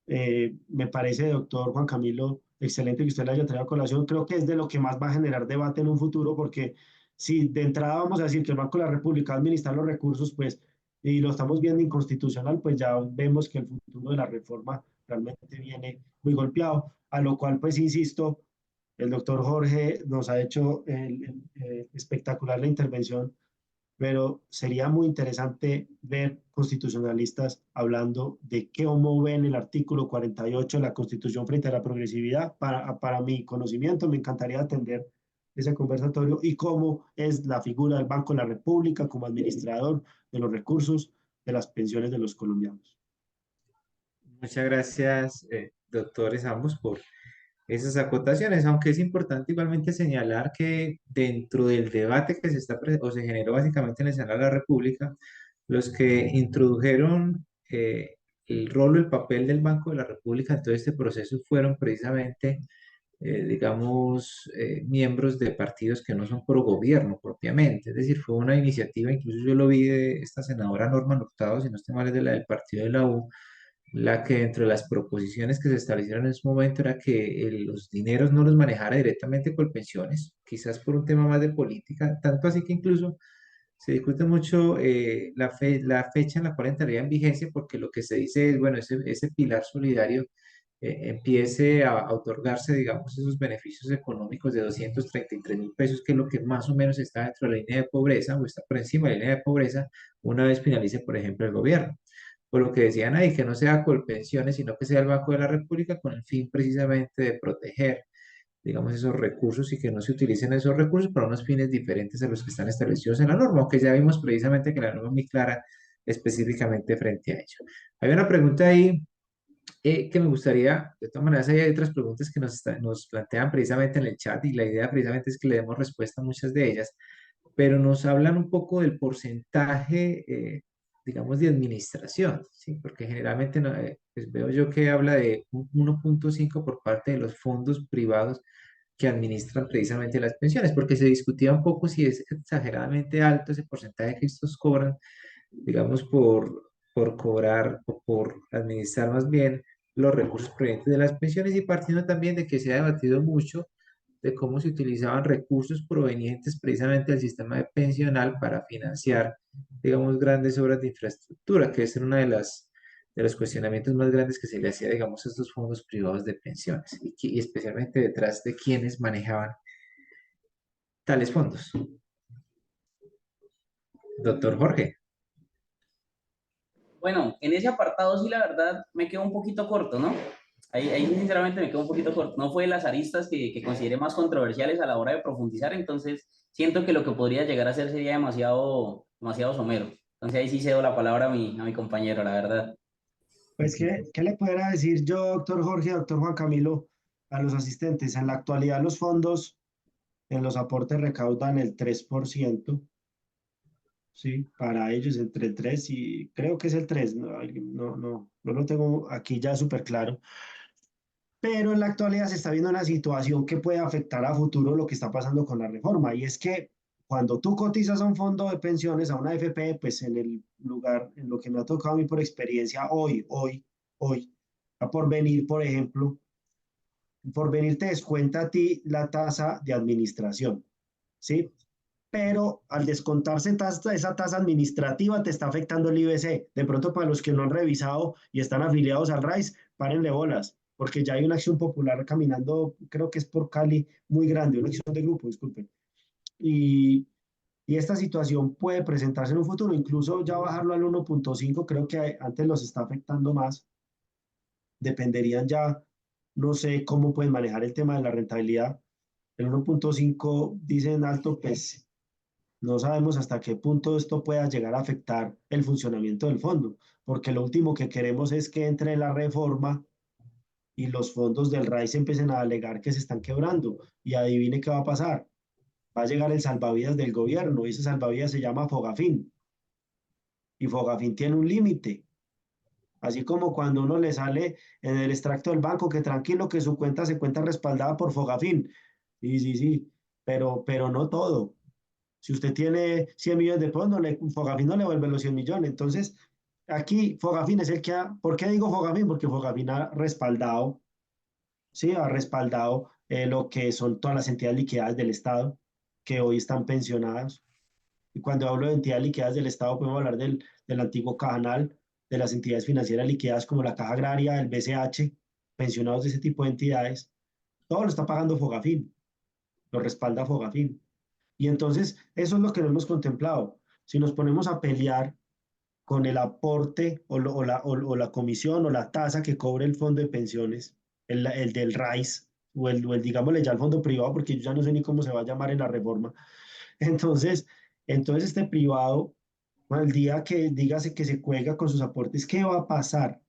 me parece, doctor Juan Camilo, excelente que usted la haya traído a colación. Creo que es de lo que más va a generar debate en un futuro, porque si de entrada vamos a decir que el Banco de la República va a administrar los recursos, pues, y lo estamos viendo inconstitucional, pues ya vemos que el futuro de la reforma realmente viene muy golpeado. A lo cual, pues, insisto, el doctor Jorge nos ha hecho espectacular la intervención, pero sería muy interesante ver constitucionalistas hablando de cómo ven el artículo 48 de la Constitución frente a la progresividad. Para mi conocimiento, me encantaría atender ese conversatorio y cómo es la figura del Banco de la República como administrador de los recursos de las pensiones de los colombianos. Muchas gracias, doctores, ambos, por esas acotaciones, aunque es importante igualmente señalar que dentro del debate que se está o se generó básicamente en el Senado de la República, los que introdujeron el rol o el papel del Banco de la República en todo este proceso fueron precisamente, digamos, miembros de partidos que no son pro gobierno propiamente, es decir, fue una iniciativa, incluso yo lo vi de esta senadora Norma Hurtado, si no estoy mal, es de la del partido de la U, la que entre las proposiciones que se establecieron en ese momento era que los dineros no los manejara directamente Colpensiones, quizás por un tema más de política, tanto así que incluso se discute mucho la fecha en la cual entraría en vigencia, porque lo que se dice es, bueno, ese pilar solidario empiece a otorgarse, digamos, esos beneficios económicos de 233.000 pesos, que es lo que más o menos está dentro de la línea de pobreza o está por encima de la línea de pobreza, una vez finalice, por ejemplo, el gobierno. Por lo que decían ahí, que no sea Colpensiones, sino que sea el Banco de la República con el fin precisamente de proteger, digamos, esos recursos y que no se utilicen esos recursos para unos fines diferentes a los que están establecidos en la norma, aunque ya vimos precisamente que la norma es muy clara específicamente frente a ello. Hay una pregunta ahí que me gustaría, de todas maneras, hay otras preguntas que nos plantean precisamente en el chat y la idea precisamente es que le demos respuesta a muchas de ellas, pero nos hablan un poco del porcentaje, digamos, de administración, ¿sí? Porque generalmente pues veo yo que habla de un 1.5 por parte de los fondos privados que administran precisamente las pensiones, porque se discutía un poco si es exageradamente alto ese porcentaje que estos cobran, digamos, por cobrar o por administrar más bien los recursos provenientes de las pensiones y partiendo también de que se ha debatido mucho de cómo se utilizaban recursos provenientes precisamente del sistema de pensional para financiar, digamos, grandes obras de infraestructura, que es una de los cuestionamientos más grandes que se le hacía, digamos, a estos fondos privados de pensiones y especialmente detrás de quienes manejaban tales fondos. Doctor Jorge. Bueno, en ese apartado sí la verdad me quedo un poquito corto, ¿no? ahí sinceramente me quedo un poquito corto. No fue de las aristas que consideré más controversiales a la hora de profundizar, entonces siento que lo que podría llegar a ser sería demasiado, demasiado somero. Entonces ahí sí cedo la palabra a mi compañero, la verdad. Pues, ¿qué le pudiera decir yo, doctor Jorge, doctor Juan Camilo, a los asistentes? En la actualidad los fondos en los aportes recaudan el 3%. Sí, para ellos entre el 3 y creo que es el 3, no, no lo tengo aquí ya súper claro. Pero en la actualidad se está viendo una situación que puede afectar a futuro lo que está pasando con la reforma, y es que cuando tú cotizas a un fondo de pensiones, a una AFP, pues en el lugar, en lo que me ha tocado a mí por experiencia hoy, a Porvenir, por ejemplo, Porvenir te descuenta a ti la tasa de administración, ¿sí? Pero al descontarse esa tasa administrativa te está afectando el IBC. De pronto, para los que no han revisado y están afiliados al RAIS, párenle bolas, porque ya hay una acción popular caminando, creo que es por Cali, muy grande, una acción de grupo, disculpen. Y, y esta situación puede presentarse en un futuro, incluso ya bajarlo al 1.5, creo que antes los está afectando más. Dependerían ya, no sé cómo pueden manejar el tema de la rentabilidad. El 1.5 dicen alto, pues no sabemos hasta qué punto esto pueda llegar a afectar el funcionamiento del fondo, porque lo último que queremos es que entre la reforma y los fondos del RAIS empiecen a alegar que se están quebrando. Y adivine qué va a pasar. Va a llegar el salvavidas del gobierno y ese salvavidas se llama Fogafín. Y Fogafín tiene un límite. Así como cuando uno le sale en el extracto del banco que tranquilo que su cuenta se cuenta respaldada por Fogafín. Sí, sí, sí, pero no todo. Si usted tiene 100 millones de pesos, Fogafín no le vuelve los 100 millones. Entonces, aquí Fogafín es el que ha... ¿Por qué digo Fogafín? Porque Fogafín ha respaldado, sí, ha respaldado lo que son todas las entidades liquidadas del Estado que hoy están pensionadas. Y cuando hablo de entidades liquidadas del Estado, podemos hablar del antiguo Cajanal, de las entidades financieras liquidadas como la Caja Agraria, el BCH, pensionados de ese tipo de entidades. Todo lo está pagando Fogafín, lo respalda Fogafín. Y entonces, eso es lo que no hemos contemplado. Si nos ponemos a pelear con el aporte o la comisión o la tasa que cobre el fondo de pensiones, el del RAIS, digámosle ya el fondo privado, porque yo ya no sé ni cómo se va a llamar en la reforma. Entonces, entonces este privado, bueno, el día que dígase que se cuelga con sus aportes, ¿qué va a pasar?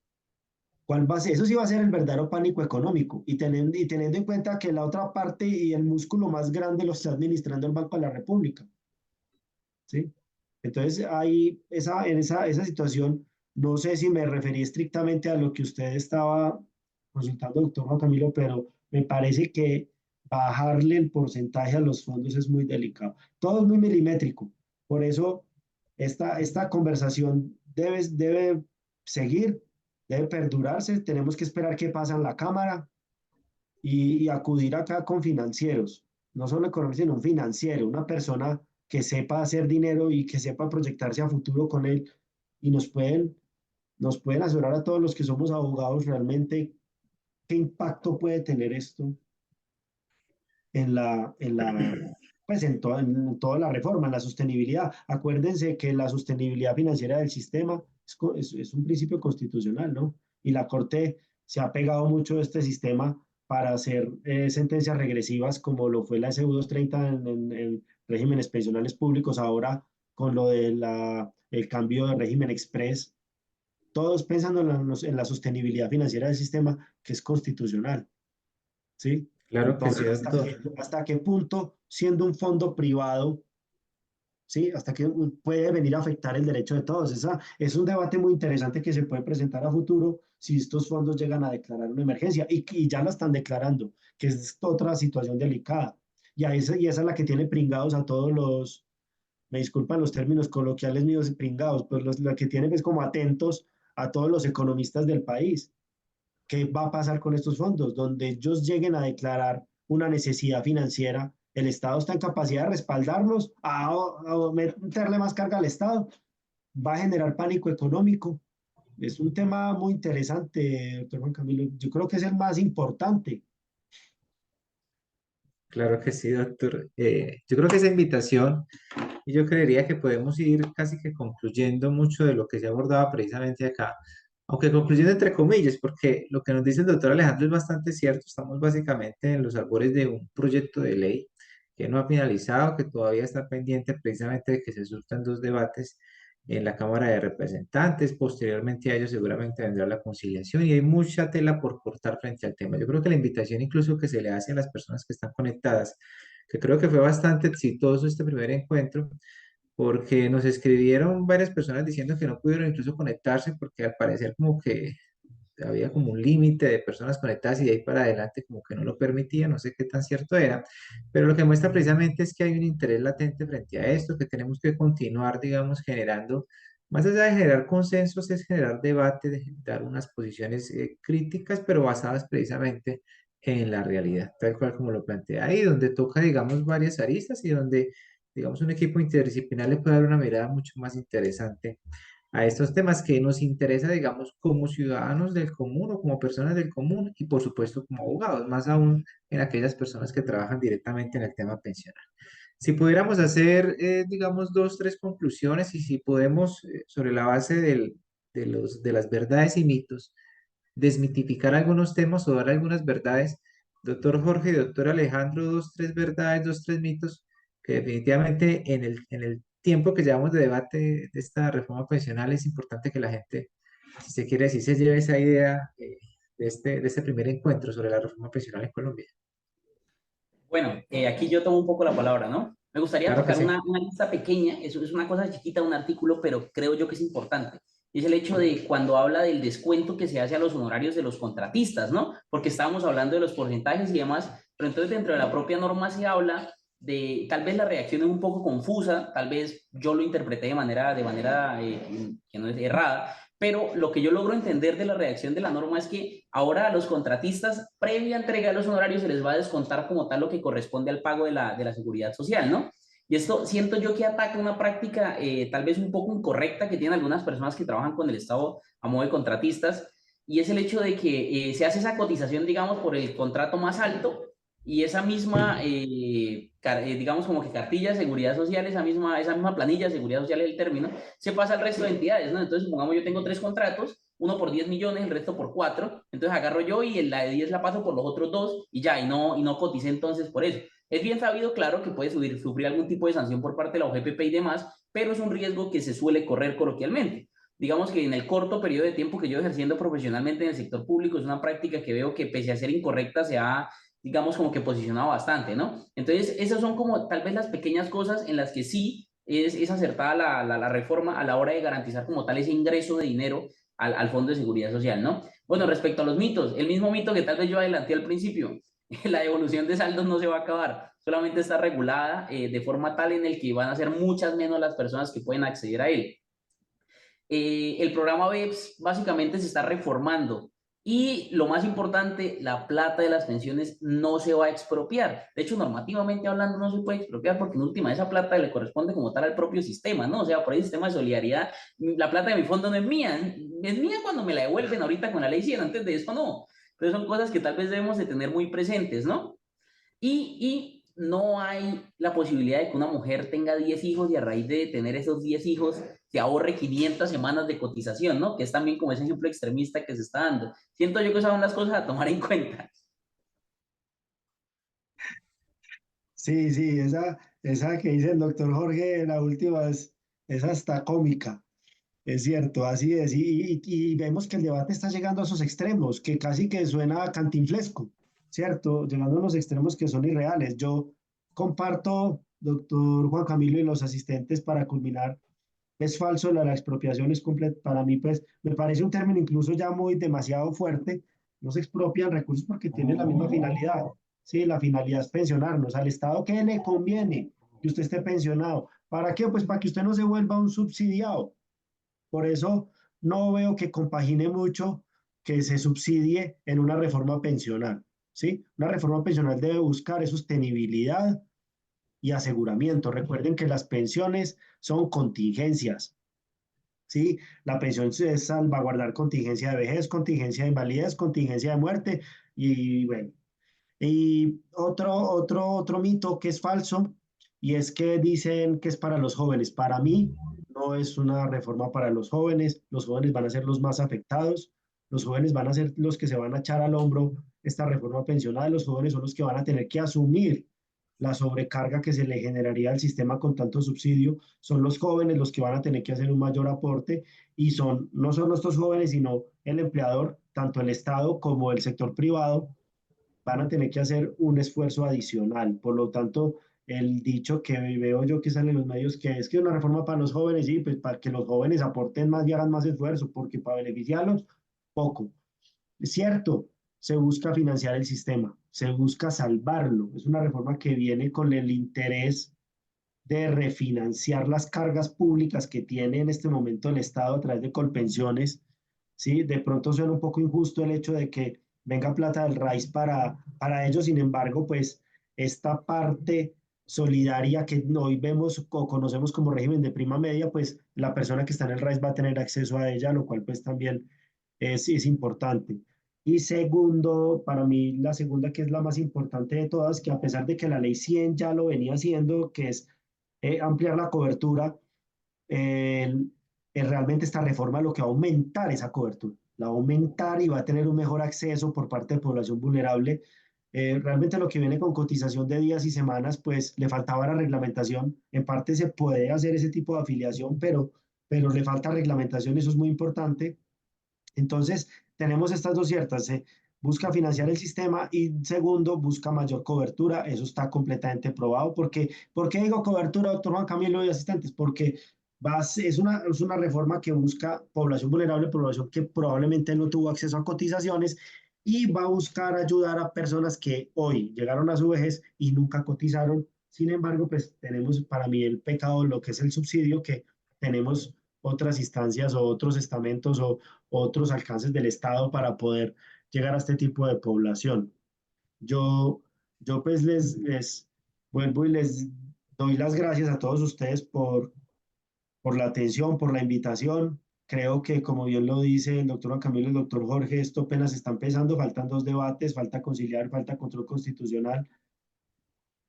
¿Cuál va a ser? Eso sí va a ser el verdadero pánico económico. Y teniendo en cuenta que la otra parte y el músculo más grande lo está administrando el Banco de la República. ¿Sí? Entonces, ahí, esa situación, no sé si me referí estrictamente a lo que usted estaba consultando, doctor Juan Camilo, pero me parece que bajarle el porcentaje a los fondos es muy delicado. Todo es muy milimétrico. Por eso, esta conversación debe seguir, debe perdurarse. Tenemos que esperar qué pasa en la Cámara y acudir acá con financieros, no solo economistas, sino un financiero, una persona que sepa hacer dinero y que sepa proyectarse a futuro con él y nos pueden asesorar a todos los que somos abogados realmente qué impacto puede tener esto pues en toda la reforma, en la sostenibilidad. Acuérdense que la sostenibilidad financiera del sistema es un principio constitucional, ¿no? Y la Corte se ha pegado mucho a este sistema para hacer sentencias regresivas, como lo fue la SU230 en regímenes pensionales públicos, ahora con lo el cambio de régimen express, todos pensando en la sostenibilidad financiera del sistema, que es constitucional. ¿Sí? Claro que sí, Entonces, doctor. ¿hasta qué punto, siendo un fondo privado, ¿sí? Hasta qué puede venir a afectar el derecho de todos? Es un debate muy interesante que se puede presentar a futuro si estos fondos llegan a declarar una emergencia y ya la están declarando, que es otra situación delicada. Y esa es la que tiene pringados a todos me disculpan los términos coloquiales míos, pringados, pues la que tiene es como atentos a todos los economistas del país. ¿Qué va a pasar con estos fondos? Donde ellos lleguen a declarar una necesidad financiera, el Estado está en capacidad de respaldarlos, a meterle más carga al Estado, va a generar pánico económico. Es un tema muy interesante, doctor Juan Camilo. Yo creo que es el más importante. Claro que sí, doctor. Yo creo que esa invitación, y yo creería que podemos ir casi que concluyendo mucho de lo que se abordaba precisamente acá. Aunque concluyendo entre comillas, porque lo que nos dice el doctor Alejandro es bastante cierto, estamos básicamente en los albores de un proyecto de ley que no ha finalizado, que todavía está pendiente precisamente de que se surtan dos debates en la Cámara de Representantes, posteriormente a ello seguramente vendrá la conciliación y hay mucha tela por cortar frente al tema. Yo creo que la invitación incluso que se le hace a las personas que están conectadas, que creo que fue bastante exitoso este primer encuentro, porque nos escribieron varias personas diciendo que no pudieron incluso conectarse porque al parecer como que había como un límite de personas conectadas y de ahí para adelante como que no lo permitía, no sé qué tan cierto era, pero lo que muestra precisamente es que hay un interés latente frente a esto, que tenemos que continuar, digamos, generando, más allá de generar consensos, es generar debate, de dar unas posiciones críticas, pero basadas precisamente en la realidad, tal cual como lo plantea ahí, donde toca, digamos, varias aristas y donde, digamos, un equipo interdisciplinar le puede dar una mirada mucho más interesante a estos temas que nos interesa, digamos, como ciudadanos del común o como personas del común y por supuesto como abogados, más aún en aquellas personas que trabajan directamente en el tema pensional. Si pudiéramos hacer, digamos, dos, tres conclusiones y si podemos, sobre la base de las verdades y mitos, desmitificar algunos temas o dar algunas verdades, doctor Jorge y doctor Alejandro, dos, tres verdades, dos, tres mitos, que definitivamente en el tiempo que llevamos de debate de esta reforma pensional es importante que la gente, si se quiere decir, se lleve esa idea de este primer encuentro sobre la reforma pensional en Colombia. Bueno, aquí yo tomo un poco la palabra, ¿no? Me gustaría Claro que tocar sí. una lista pequeña, eso es una cosa chiquita, un artículo, pero creo yo que es importante. Y es el hecho de cuando habla del descuento que se hace a los honorarios de los contratistas, ¿no? Porque estábamos hablando de los porcentajes y demás, pero entonces dentro de la propia norma se habla de, tal vez la reacción es un poco confusa, tal vez yo lo interpreté de manera que no es errada, pero lo que yo logro entender de la redacción de la norma es que ahora a los contratistas, previa entrega de los honorarios, se les va a descontar como tal lo que corresponde al pago de la seguridad social, ¿no? Y esto siento yo que ataca una práctica tal vez un poco incorrecta que tienen algunas personas que trabajan con el Estado a modo de contratistas, y es el hecho de que se hace esa cotización, digamos, por el contrato más alto, y esa misma, digamos, como que cartilla de seguridad social, esa misma planilla de seguridad social es el término, se pasa al resto de entidades, ¿no? Entonces, supongamos yo tengo 3 contratos, uno por 10 millones, el resto por 4, entonces agarro yo y la de 10 la paso por los otros dos y ya, y no coticé entonces por eso. Es bien sabido, claro, que puede sufrir algún tipo de sanción por parte de la OGPP y demás, pero es un riesgo que se suele correr coloquialmente. Digamos que en el corto periodo de tiempo que yo ejerciendo profesionalmente en el sector público es una práctica que veo que pese a ser incorrecta se ha, digamos, como que posicionado bastante, ¿no? Entonces, esas son como tal vez las pequeñas cosas en las que sí es acertada la reforma a la hora de garantizar como tal ese ingreso de dinero al Fondo de Seguridad Social, ¿no? Bueno, respecto a los mitos, el mismo mito que tal vez yo adelanté al principio, la devolución de saldos no se va a acabar, solamente está regulada de forma tal en el que van a ser muchas menos las personas que pueden acceder a él. El programa BEPS básicamente se está reformando y lo más importante, la plata de las pensiones no se va a expropiar. De hecho, normativamente hablando no se puede expropiar porque en última esa plata le corresponde como tal al propio sistema, ¿no? O sea, por el sistema de solidaridad, la plata de mi fondo no es mía, es mía cuando me la devuelven ahorita con la ley 100, antes de eso no. Entonces son cosas que tal vez debemos de tener muy presentes, ¿no? Y no hay la posibilidad de que una mujer tenga 10 hijos y a raíz de tener esos 10 hijos se ahorre 500 semanas de cotización, ¿no? Que es también como ese ejemplo extremista que se está dando. Siento yo que esas son las cosas a tomar en cuenta. Sí, sí, esa que dice el doctor Jorge, la última es hasta cómica, es cierto, así es. Y vemos que el debate está llegando a esos extremos, que casi que suena cantinflesco, ¿cierto? Llegando a unos extremos que son irreales. Yo comparto, doctor Juan Camilo y los asistentes, para culminar, es falso, la expropiación es completa. Para mí, pues, me parece un término incluso ya muy demasiado fuerte. No se expropian recursos porque tienen la misma finalidad. Sí, la finalidad es pensionarnos. Al Estado, ¿qué le conviene que usted esté pensionado? ¿Para qué? Pues para que usted no se vuelva un subsidiado. Por eso no veo que compagine mucho que se subsidie en una reforma pensional. ¿Sí? Una reforma pensional debe buscar sostenibilidad y aseguramiento. Recuerden que las pensiones son contingencias. ¿Sí? La pensión es salvaguardar contingencia de vejez, contingencia de invalidez, contingencia de muerte y bueno. Y otro mito que es falso y es que dicen que es para los jóvenes. Para mí no es una reforma para los jóvenes van a ser los más afectados, los jóvenes van a ser los que se van a echar al hombro esta reforma pensional, los jóvenes son los que van a tener que asumir la sobrecarga que se le generaría al sistema con tanto subsidio, son los jóvenes los que van a tener que hacer un mayor aporte y no son estos jóvenes, sino el empleador, tanto el Estado como el sector privado, van a tener que hacer un esfuerzo adicional. Por lo tanto, el dicho que veo yo que sale en los medios, que es que una reforma para los jóvenes, sí, pues para que los jóvenes aporten más y hagan más esfuerzo, porque para beneficiarlos, poco. Es cierto, se busca financiar el sistema, se busca salvarlo. Es una reforma que viene con el interés de refinanciar las cargas públicas que tiene en este momento el Estado a través de colpensiones. ¿Sí? De pronto suena un poco injusto el hecho de que venga plata del RAIS para ellos, sin embargo, pues esta parte solidaria que hoy vemos o conocemos como régimen de prima media, pues la persona que está en el RAIS va a tener acceso a ella, lo cual pues también es importante. Y segundo, para mí la segunda que es la más importante de todas, que a pesar de que la ley 100 ya lo venía haciendo, que es ampliar la cobertura, eh, realmente esta reforma lo que va a aumentar esa cobertura, la va a aumentar y va a tener un mejor acceso por parte de población vulnerable. Realmente lo que viene con cotización de días y semanas, pues le faltaba la reglamentación. En parte se puede hacer ese tipo de afiliación, pero le falta reglamentación, eso es muy importante. Entonces, tenemos estas dos ciertas. Busca financiar el sistema y segundo, busca mayor cobertura. Eso está completamente probado. ¿Por qué digo cobertura, doctor Juan Camilo y asistentes? Porque es una reforma que busca población vulnerable, población que probablemente no tuvo acceso a cotizaciones y va a buscar ayudar a personas que hoy llegaron a su vejez y nunca cotizaron. Sin embargo, pues tenemos para mí el pecado, lo que es el subsidio, que tenemos otras instancias o otros estamentos o otros alcances del Estado para poder llegar a este tipo de población. Yo, yo pues les vuelvo y les doy las gracias a todos ustedes por la atención, por la invitación. Creo que, como bien lo dice el doctor Camilo y el doctor Jorge, esto apenas está empezando, faltan dos debates, falta conciliar, falta control constitucional.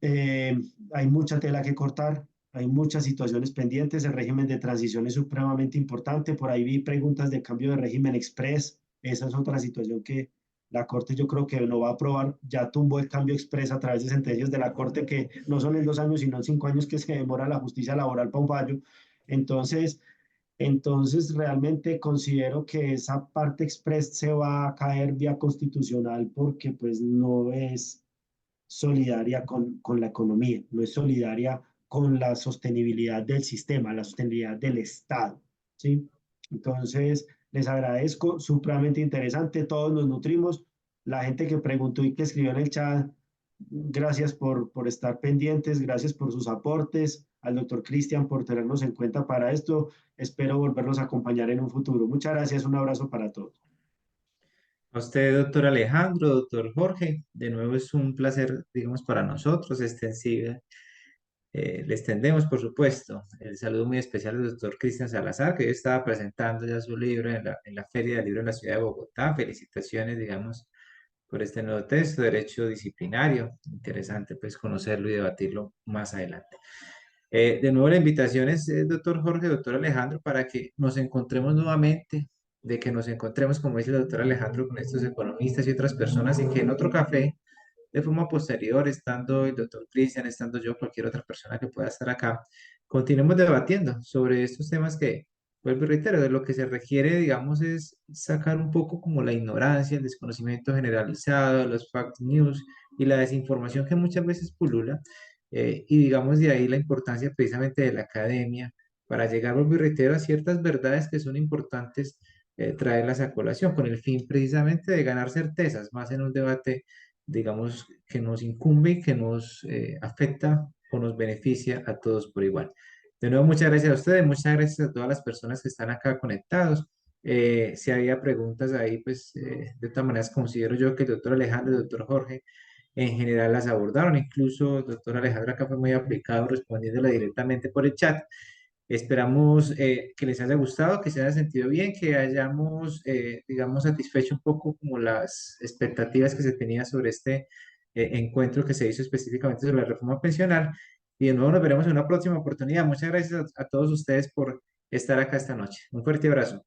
Eh, Hay mucha tela que cortar, hay muchas situaciones pendientes, el régimen de transición es supremamente importante, por ahí vi preguntas de cambio de régimen express, esa es otra situación que la Corte yo creo que no va a aprobar, ya tumbó el cambio express a través de sentencias de la Corte que no son en 2 años, sino en 5 años que se demora la justicia laboral para un fallo. Entonces, entonces, realmente considero que esa parte express se va a caer vía constitucional porque pues no es solidaria con la economía, no es solidaria con la sostenibilidad del sistema, la sostenibilidad del Estado, ¿sí? Entonces, les agradezco, supremamente interesante, todos nos nutrimos, la gente que preguntó y que escribió en el chat, gracias por estar pendientes, gracias por sus aportes, al doctor Cristian por tenernos en cuenta para esto, espero volverlos a acompañar en un futuro. Muchas gracias, un abrazo para todos. A usted, doctor Alejandro, doctor Jorge, de nuevo es un placer, digamos, para nosotros, extensiva. Le extendemos, por supuesto, el saludo muy especial al doctor Cristian Salazar, que hoy estaba presentando ya su libro en la Feria del Libro en la ciudad de Bogotá. Felicitaciones, digamos, por este nuevo texto, Derecho Disciplinario. Interesante, pues, conocerlo y debatirlo más adelante. De nuevo, la invitación es, doctor Jorge, doctor Alejandro, para que nos encontremos nuevamente, de que nos encontremos, como dice el doctor Alejandro, con estos economistas y otras personas, y que en otro café, de forma posterior, estando el doctor Cristian, estando yo, cualquier otra persona que pueda estar acá, continuemos debatiendo sobre estos temas que, vuelvo y reitero, de lo que se requiere, digamos, es sacar un poco como la ignorancia, el desconocimiento generalizado, los fact news y la desinformación que muchas veces pulula, y digamos de ahí la importancia precisamente de la academia para llegar, vuelvo y reitero, a ciertas verdades que son importantes, traerlas a colación, con el fin precisamente de ganar certezas, más en un debate, digamos, que nos incumbe y que nos afecta o nos beneficia a todos por igual. De nuevo, muchas gracias a ustedes, muchas gracias a todas las personas que están acá conectados. Si había preguntas ahí, pues de todas maneras considero yo que el doctor Alejandro y el doctor Jorge en general las abordaron. Incluso el doctor Alejandro acá fue muy aplicado respondiéndola directamente por el chat. Esperamos que les haya gustado, que se haya sentido bien, que hayamos, digamos, satisfecho un poco como las expectativas que se tenía sobre este encuentro que se hizo específicamente sobre la reforma pensional. Y de nuevo nos veremos en una próxima oportunidad. Muchas gracias a todos ustedes por estar acá esta noche. Un fuerte abrazo.